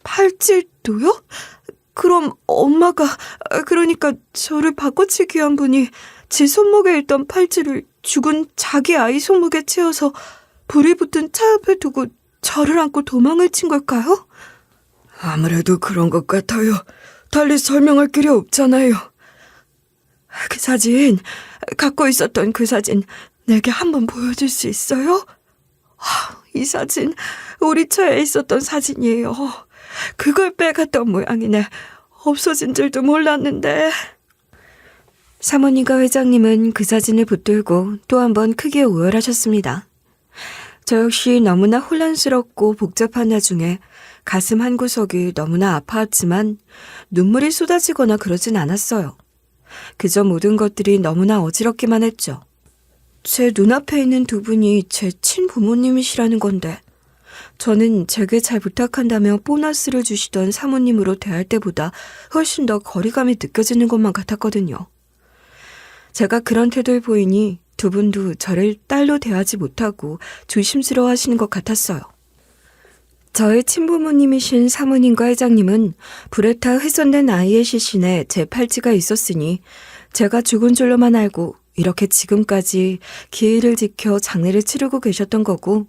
팔찌도요? 그럼 엄마가, 그러니까 저를 바꿔치기 한 분이 제 손목에 있던 팔찌를 죽은 자기 아이 손목에 채워서 불이 붙은 차 옆에 두고 저를 안고 도망을 친 걸까요? 아무래도 그런 것 같아요. 달리 설명할 길이 없잖아요. 그 사진, 갖고 있었던 그 사진 내게 한번 보여줄 수 있어요? 이 사진 우리 차에 있었던 사진이에요. 그걸 빼갔던 모양이네. 없어진 줄도 몰랐는데. 사모님과 회장님은 그 사진을 붙들고 또 한 번 크게 오열하셨습니다. 저 역시 너무나 혼란스럽고 복잡한 와중에 가슴 한구석이 너무나 아파왔지만 눈물이 쏟아지거나 그러진 않았어요. 그저 모든 것들이 너무나 어지럽기만 했죠. 제 눈앞에 있는 두 분이 제 친부모님이시라는 건데 저는 제게 잘 부탁한다며 보너스를 주시던 사모님으로 대할 때보다 훨씬 더 거리감이 느껴지는 것만 같았거든요. 제가 그런 태도를 보이니 두 분도 저를 딸로 대하지 못하고 조심스러워 하시는 것 같았어요. 저의 친부모님이신 사모님과 회장님은 불에 타 훼손된 아이의 시신에 제 팔찌가 있었으니 제가 죽은 줄로만 알고 이렇게 지금까지 기일을 지켜 장례를 치르고 계셨던 거고,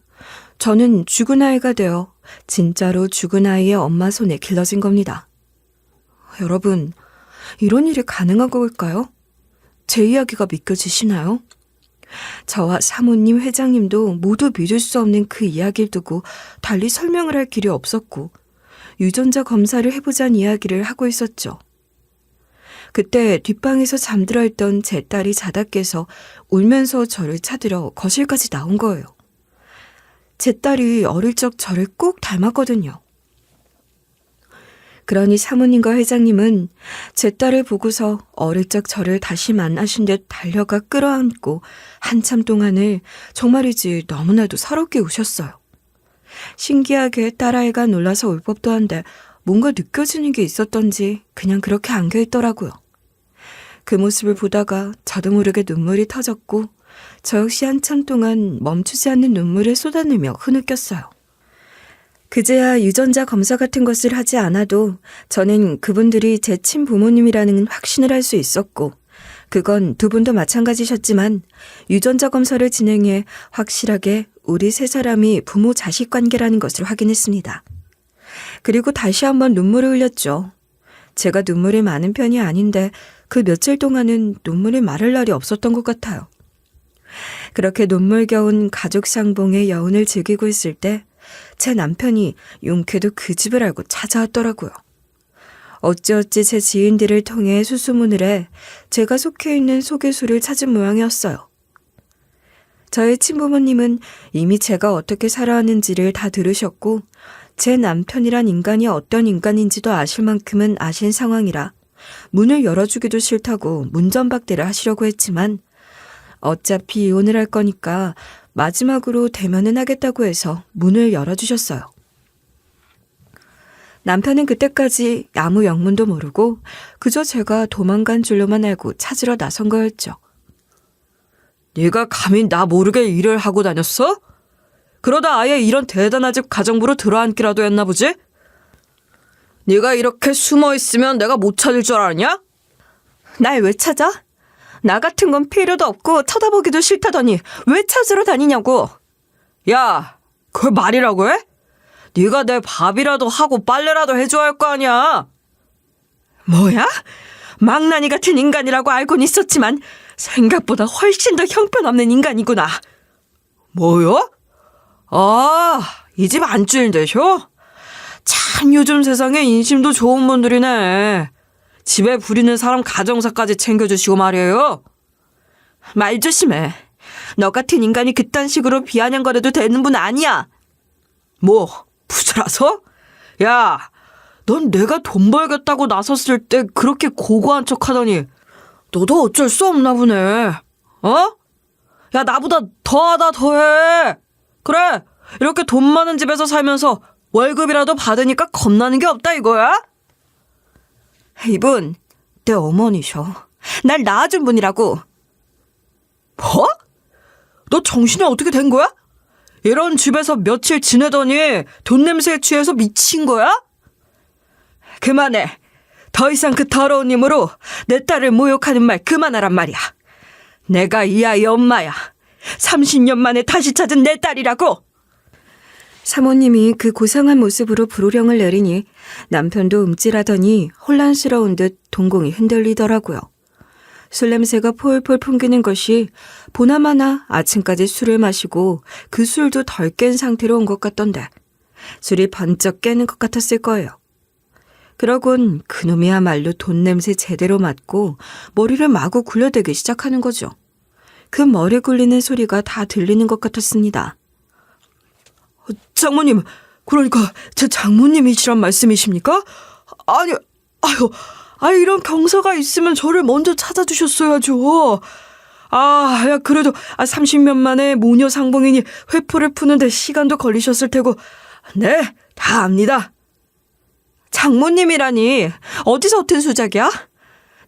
저는 죽은 아이가 되어 진짜로 죽은 아이의 엄마 손에 길러진 겁니다. 여러분, 이런 일이 가능한 걸까요? 제 이야기가 믿겨지시나요? 저와 사모님, 회장님도 모두 믿을 수 없는 그 이야기를 두고 달리 설명을 할 길이 없었고, 유전자 검사를 해보자는 이야기를 하고 있었죠. 그때 뒷방에서 잠들어 있던 제 딸이 자다 깨서 울면서 저를 찾으러 거실까지 나온 거예요. 제 딸이 어릴 적 저를 꼭 닮았거든요. 그러니 사모님과 회장님은 제 딸을 보고서 어릴 적 저를 다시 만나신 듯 달려가 끌어안고 한참 동안을 정말이지 너무나도 서럽게 우셨어요. 신기하게 딸아이가 놀라서 울 법도 한데 뭔가 느껴지는 게 있었던지 그냥 그렇게 안겨있더라고요. 그 모습을 보다가 저도 모르게 눈물이 터졌고, 저 역시 한참 동안 멈추지 않는 눈물을 쏟아내며 흐느꼈어요. 그제야 유전자 검사 같은 것을 하지 않아도 저는 그분들이 제 친부모님이라는 확신을 할 수 있었고, 그건 두 분도 마찬가지셨지만 유전자 검사를 진행해 확실하게 우리 세 사람이 부모 자식 관계라는 것을 확인했습니다. 그리고 다시 한번 눈물을 흘렸죠. 제가 눈물이 많은 편이 아닌데 그 며칠 동안은 눈물이 마를 날이 없었던 것 같아요. 그렇게 눈물겨운 가족 상봉의 여운을 즐기고 있을 때 제 남편이 용케도 그 집을 알고 찾아왔더라고요. 어찌어찌 제 지인들을 통해 수소문을 해 제가 속해 있는 소개소를 찾은 모양이었어요. 저의 친부모님은 이미 제가 어떻게 살아왔는지를 다 들으셨고, 제 남편이란 인간이 어떤 인간인지도 아실 만큼은 아신 상황이라 문을 열어주기도 싫다고 문전박대를 하시려고 했지만, 어차피 이혼을 할 거니까 마지막으로 대면은 하겠다고 해서 문을 열어주셨어요. 남편은 그때까지 아무 영문도 모르고 그저 제가 도망간 줄로만 알고 찾으러 나선 거였죠. 네가 감히 나 모르게 일을 하고 다녔어? 그러다 아예 이런 대단한 집 가정부로 들어앉기라도 했나 보지? 네가 이렇게 숨어 있으면 내가 못 찾을 줄 알았냐? 날 왜 찾아? 나 같은 건 필요도 없고 쳐다보기도 싫다더니 왜 찾으러 다니냐고. 야, 그걸 말이라고 해? 네가 내 밥이라도 하고 빨래라도 해줘야 할 거 아니야. 뭐야? 망나니 같은 인간이라고 알고는 있었지만 생각보다 훨씬 더 형편없는 인간이구나. 뭐요? 아, 이 집 안주인되셔? 참 요즘 세상에 인심도 좋은 분들이네. 집에 부리는 사람 가정사까지 챙겨주시고 말이에요. 말 조심해. 너 같은 인간이 그딴 식으로 비아냥거려도 되는 분 아니야. 뭐, 부자라서? 야, 넌 내가 돈 벌겠다고 나섰을 때 그렇게 고고한 척 하더니 너도 어쩔 수 없나 보네. 어? 야, 나보다 더하다 더해. 그래, 이렇게 돈 많은 집에서 살면서 월급이라도 받으니까 겁나는 게 없다 이거야? 이분, 내 어머니셔. 날 낳아준 분이라고. 뭐? 너 정신이 어떻게 된 거야? 이런 집에서 며칠 지내더니 돈 냄새에 취해서 미친 거야? 그만해. 더 이상 그 더러운 힘으로 내 딸을 모욕하는 말 그만하란 말이야. 내가 이 아이 엄마야. 30년 만에 다시 찾은 내 딸이라고. 사모님이 그 고상한 모습으로 불호령을 내리니 남편도 움찔하더니 혼란스러운 듯 동공이 흔들리더라고요. 술 냄새가 폴폴 풍기는 것이 보나마나 아침까지 술을 마시고 그 술도 덜 깬 상태로 온 것 같던데 술이 번쩍 깨는 것 같았을 거예요. 그러곤 그놈이야말로 돈 냄새 제대로 맡고 머리를 마구 굴려대기 시작하는 거죠. 그 머리 굴리는 소리가 다 들리는 것 같았습니다. 장모님, 그러니까 제 장모님이시란 말씀이십니까? 아니, 이런 경사가 있으면 저를 먼저 찾아주셨어야죠. 야, 그래도 30년 만에 모녀 상봉이니 회포를 푸는데 시간도 걸리셨을 테고. 네, 다 압니다. 장모님이라니 어디서 얻은 수작이야?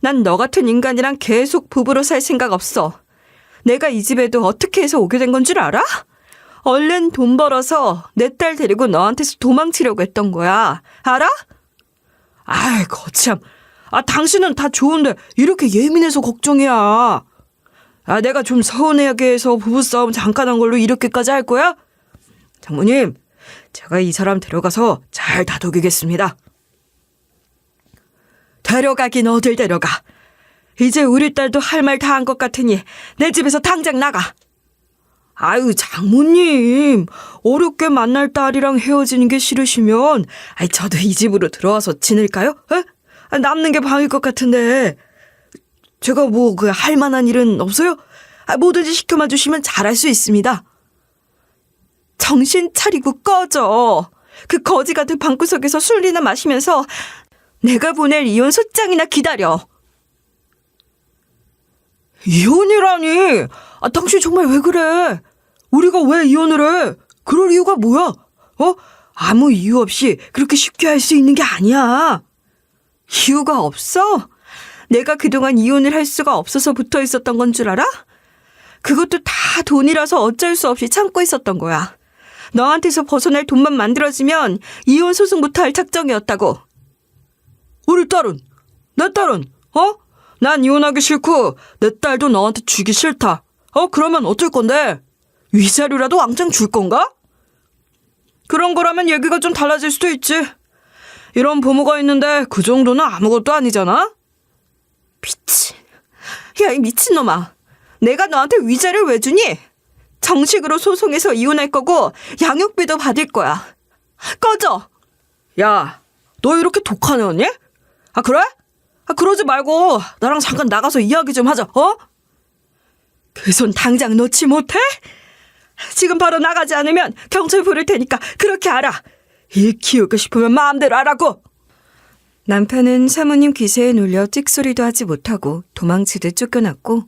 난 너 같은 인간이랑 계속 부부로 살 생각 없어. 내가 이 집에도 어떻게 해서 오게 된 건 줄 알아? 얼른 돈 벌어서 내 딸 데리고 너한테서 도망치려고 했던 거야. 알아? 아이, 거참. 당신은 다 좋은데 이렇게 예민해서 걱정이야. 내가 좀 서운하게 해서 부부싸움 잠깐 한 걸로 이렇게까지 할 거야? 장모님, 제가 이 사람 데려가서 잘 다독이겠습니다. 데려가긴 어딜 데려가. 이제 우리 딸도 할 말 다 한 것 같으니 내 집에서 당장 나가. 아유, 장모님, 어렵게 만날 딸이랑 헤어지는 게 싫으시면 저도 이 집으로 들어와서 지낼까요? 남는 게 방일 것 같은데 제가 뭐 할 만한 일은 없어요? 뭐든지 시켜만 주시면 잘할 수 있습니다. 정신 차리고 꺼져. 그 거지 같은 방구석에서 술이나 마시면서 내가 보낼 이혼 소장이나 기다려. 이혼이라니? 당신 정말 왜 그래? 우리가 왜 이혼을 해? 그럴 이유가 뭐야? 아무 이유 없이 그렇게 쉽게 할 수 있는 게 아니야. 이유가 없어? 내가 그동안 이혼을 할 수가 없어서 붙어 있었던 건 줄 알아? 그것도 다 돈이라서 어쩔 수 없이 참고 있었던 거야. 너한테서 벗어날 돈만 만들어지면 이혼 소송부터 할 작정이었다고. 우리 딸은? 내 딸은? 난 이혼하기 싫고 내 딸도 너한테 주기 싫다. 그러면 어쩔 건데? 위자료라도 왕창 줄 건가? 그런 거라면 얘기가 좀 달라질 수도 있지. 이런 부모가 있는데 그 정도는 아무것도 아니잖아? 미친. 야, 이 미친놈아. 내가 너한테 위자료를 왜 주니? 정식으로 소송해서 이혼할 거고 양육비도 받을 거야. 꺼져. 야, 너 이렇게 독하네 언니? 그래? 그러지 말고 나랑 잠깐 나가서 이야기 좀 하자. 그 손 당장 놓지 못해? 지금 바로 나가지 않으면 경찰 부를 테니까 그렇게 알아. 일 키우고 싶으면 마음대로 하라고. 남편은 사모님 기세에 놀려 찍소리도 하지 못하고 도망치듯 쫓겨났고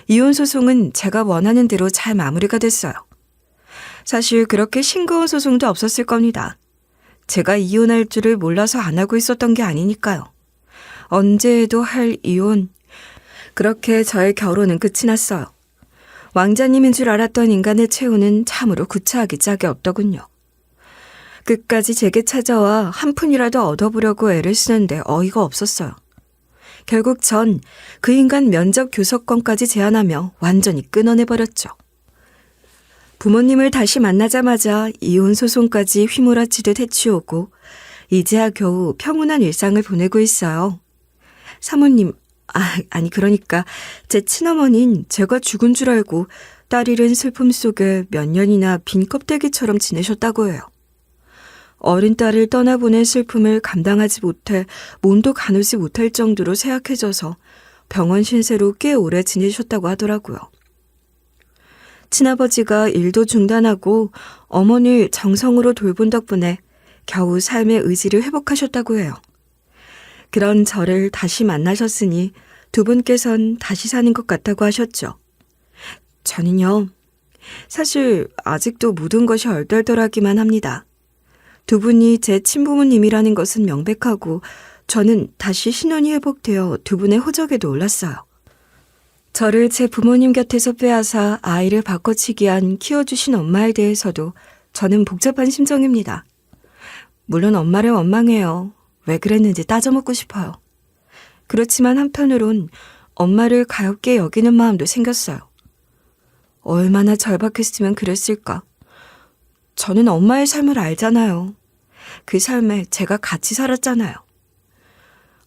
이혼 소송은 제가 원하는 대로 잘 마무리가 됐어요. 사실 그렇게 싱거운 소송도 없었을 겁니다. 제가 이혼할 줄을 몰라서 안 하고 있었던 게 아니니까요. 언제 해도 할 이혼. 그렇게 저의 결혼은 끝이 났어요. 왕자님인 줄 알았던 인간의 최후는 참으로 구차하기 짝이 없더군요. 끝까지 제게 찾아와 한 푼이라도 얻어보려고 애를 쓰는데 어이가 없었어요. 결국 전 그 인간 면접 교섭권까지 제안하며 완전히 끊어내버렸죠. 부모님을 다시 만나자마자 이혼 소송까지 휘몰아치듯 해치우고 이제야 겨우 평온한 일상을 보내고 있어요. 사모님, 아니 그러니까 제 친어머니는 제가 죽은 줄 알고 딸 잃은 슬픔 속에 몇 년이나 빈 껍데기처럼 지내셨다고 해요. 어린 딸을 떠나보낸 슬픔을 감당하지 못해 몸도 가누지 못할 정도로 쇠약해져서 병원 신세로 꽤 오래 지내셨다고 하더라고요. 친아버지가 일도 중단하고 어머니를 정성으로 돌본 덕분에 겨우 삶의 의지를 회복하셨다고 해요. 그런 저를 다시 만나셨으니 두 분께선 다시 사는 것 같다고 하셨죠. 저는요, 사실 아직도 모든 것이 얼떨떨하기만 합니다. 두 분이 제 친부모님이라는 것은 명백하고 저는 다시 신원이 회복되어 두 분의 호적에도 올랐어요. 저를 제 부모님 곁에서 빼앗아 아이를 바꿔치기 한 키워주신 엄마에 대해서도 저는 복잡한 심정입니다. 물론 엄마를 원망해요. 왜 그랬는지 따져먹고 싶어요. 그렇지만 한편으론 엄마를 가엾게 여기는 마음도 생겼어요. 얼마나 절박했으면 그랬을까. 저는 엄마의 삶을 알잖아요. 그 삶에 제가 같이 살았잖아요.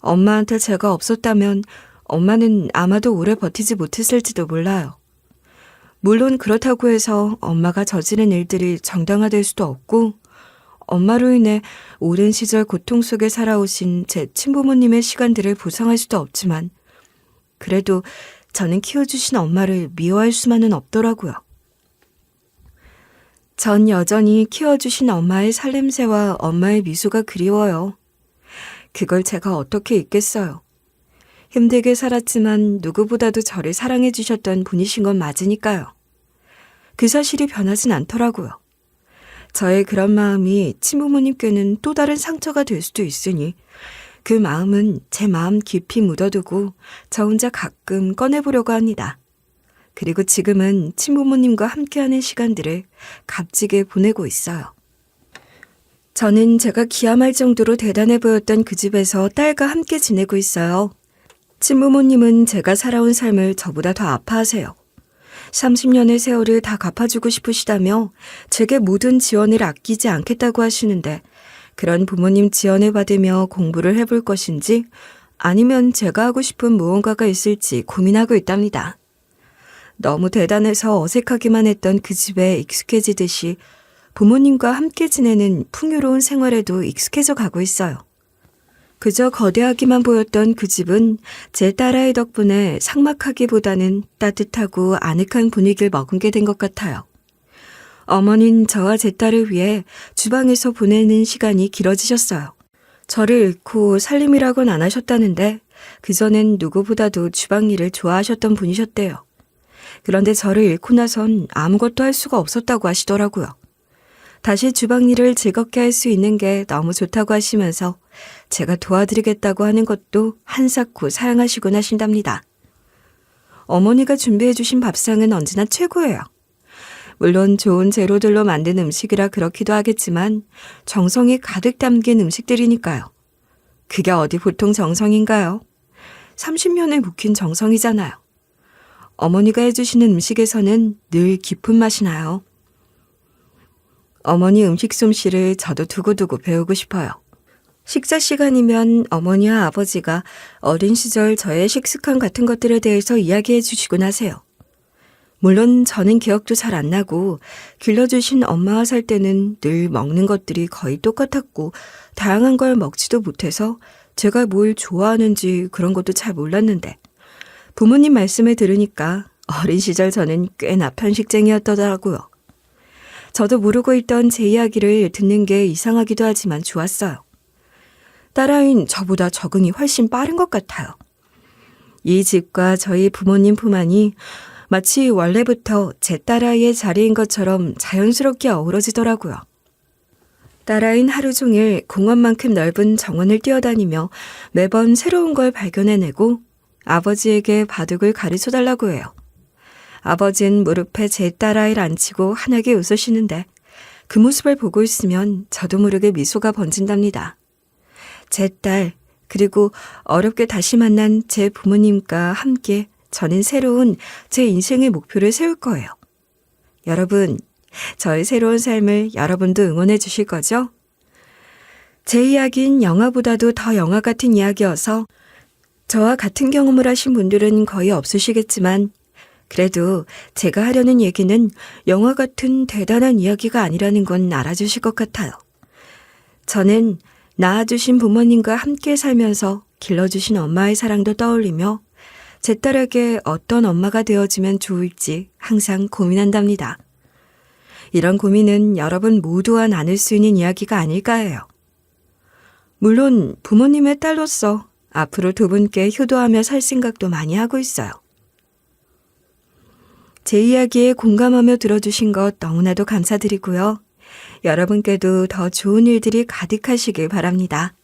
엄마한테 제가 없었다면 엄마는 아마도 오래 버티지 못했을지도 몰라요. 물론 그렇다고 해서 엄마가 저지른 일들이 정당화될 수도 없고 엄마로 인해 오랜 시절 고통 속에 살아오신 제 친부모님의 시간들을 보상할 수도 없지만 그래도 저는 키워주신 엄마를 미워할 수만은 없더라고요. 전 여전히 키워주신 엄마의 살냄새와 엄마의 미소가 그리워요. 그걸 제가 어떻게 잊겠어요. 힘들게 살았지만 누구보다도 저를 사랑해 주셨던 분이신 건 맞으니까요. 그 사실이 변하진 않더라고요. 저의 그런 마음이 친부모님께는 또 다른 상처가 될 수도 있으니 그 마음은 제 마음 깊이 묻어두고 저 혼자 가끔 꺼내보려고 합니다. 그리고 지금은 친부모님과 함께하는 시간들을 값지게 보내고 있어요. 저는 제가 기함할 정도로 대단해 보였던 그 집에서 딸과 함께 지내고 있어요. 친부모님은 제가 살아온 삶을 저보다 더 아파하세요. 30년의 세월을 다 갚아주고 싶으시다며 제게 모든 지원을 아끼지 않겠다고 하시는데 그런 부모님 지원을 받으며 공부를 해볼 것인지 아니면 제가 하고 싶은 무언가가 있을지 고민하고 있답니다. 너무 대단해서 어색하기만 했던 그 집에 익숙해지듯이 부모님과 함께 지내는 풍요로운 생활에도 익숙해져 가고 있어요. 그저 거대하기만 보였던 그 집은 제 딸아이 덕분에 삭막하기보다는 따뜻하고 아늑한 분위기를 머금게 된 것 같아요. 어머니는 저와 제 딸을 위해 주방에서 보내는 시간이 길어지셨어요. 저를 잃고 살림이라고는 안 하셨다는데 그전엔 누구보다도 주방 일을 좋아하셨던 분이셨대요. 그런데 저를 잃고 나선 아무것도 할 수가 없었다고 하시더라고요. 다시 주방 일을 즐겁게 할 수 있는 게 너무 좋다고 하시면서 제가 도와드리겠다고 하는 것도 한사코 사양하시곤 하신답니다. 어머니가 준비해 주신 밥상은 언제나 최고예요. 물론 좋은 재료들로 만든 음식이라 그렇기도 하겠지만 정성이 가득 담긴 음식들이니까요. 그게 어디 보통 정성인가요? 30년을 묵힌 정성이잖아요. 어머니가 해주시는 음식에서는 늘 깊은 맛이 나요. 어머니 음식 솜씨를 저도 두고두고 배우고 싶어요. 식사 시간이면 어머니와 아버지가 어린 시절 저의 식습관 같은 것들에 대해서 이야기해 주시곤 하세요. 물론 저는 기억도 잘 안 나고 길러주신 엄마와 살 때는 늘 먹는 것들이 거의 똑같았고 다양한 걸 먹지도 못해서 제가 뭘 좋아하는지 그런 것도 잘 몰랐는데 부모님 말씀을 들으니까 어린 시절 저는 꽤나 편식쟁이였더라고요. 저도 모르고 있던 제 이야기를 듣는 게 이상하기도 하지만 좋았어요. 딸아이는 저보다 적응이 훨씬 빠른 것 같아요. 이 집과 저희 부모님 품 안이 마치 원래부터 제 딸아이의 자리인 것처럼 자연스럽게 어우러지더라고요. 딸아이는 하루 종일 공원만큼 넓은 정원을 뛰어다니며 매번 새로운 걸 발견해내고 아버지에게 바둑을 가르쳐달라고 해요. 아버지는 무릎에 제 딸아이를 앉히고 환하게 웃으시는데 그 모습을 보고 있으면 저도 모르게 미소가 번진답니다. 제 딸, 그리고 어렵게 다시 만난 제 부모님과 함께 저는 새로운 제 인생의 목표를 세울 거예요. 여러분, 저의 새로운 삶을 여러분도 응원해 주실 거죠? 제 이야기는 영화보다도 더 영화 같은 이야기여서 저와 같은 경험을 하신 분들은 거의 없으시겠지만 그래도 제가 하려는 얘기는 영화 같은 대단한 이야기가 아니라는 건 알아주실 것 같아요. 저는 낳아주신 부모님과 함께 살면서 길러주신 엄마의 사랑도 떠올리며 제 딸에게 어떤 엄마가 되어주면 좋을지 항상 고민한답니다. 이런 고민은 여러분 모두와 나눌 수 있는 이야기가 아닐까 해요. 물론 부모님의 딸로서 앞으로 두 분께 효도하며 살 생각도 많이 하고 있어요. 제 이야기에 공감하며 들어주신 것 너무나도 감사드리고요. 여러분께도 더 좋은 일들이 가득하시길 바랍니다.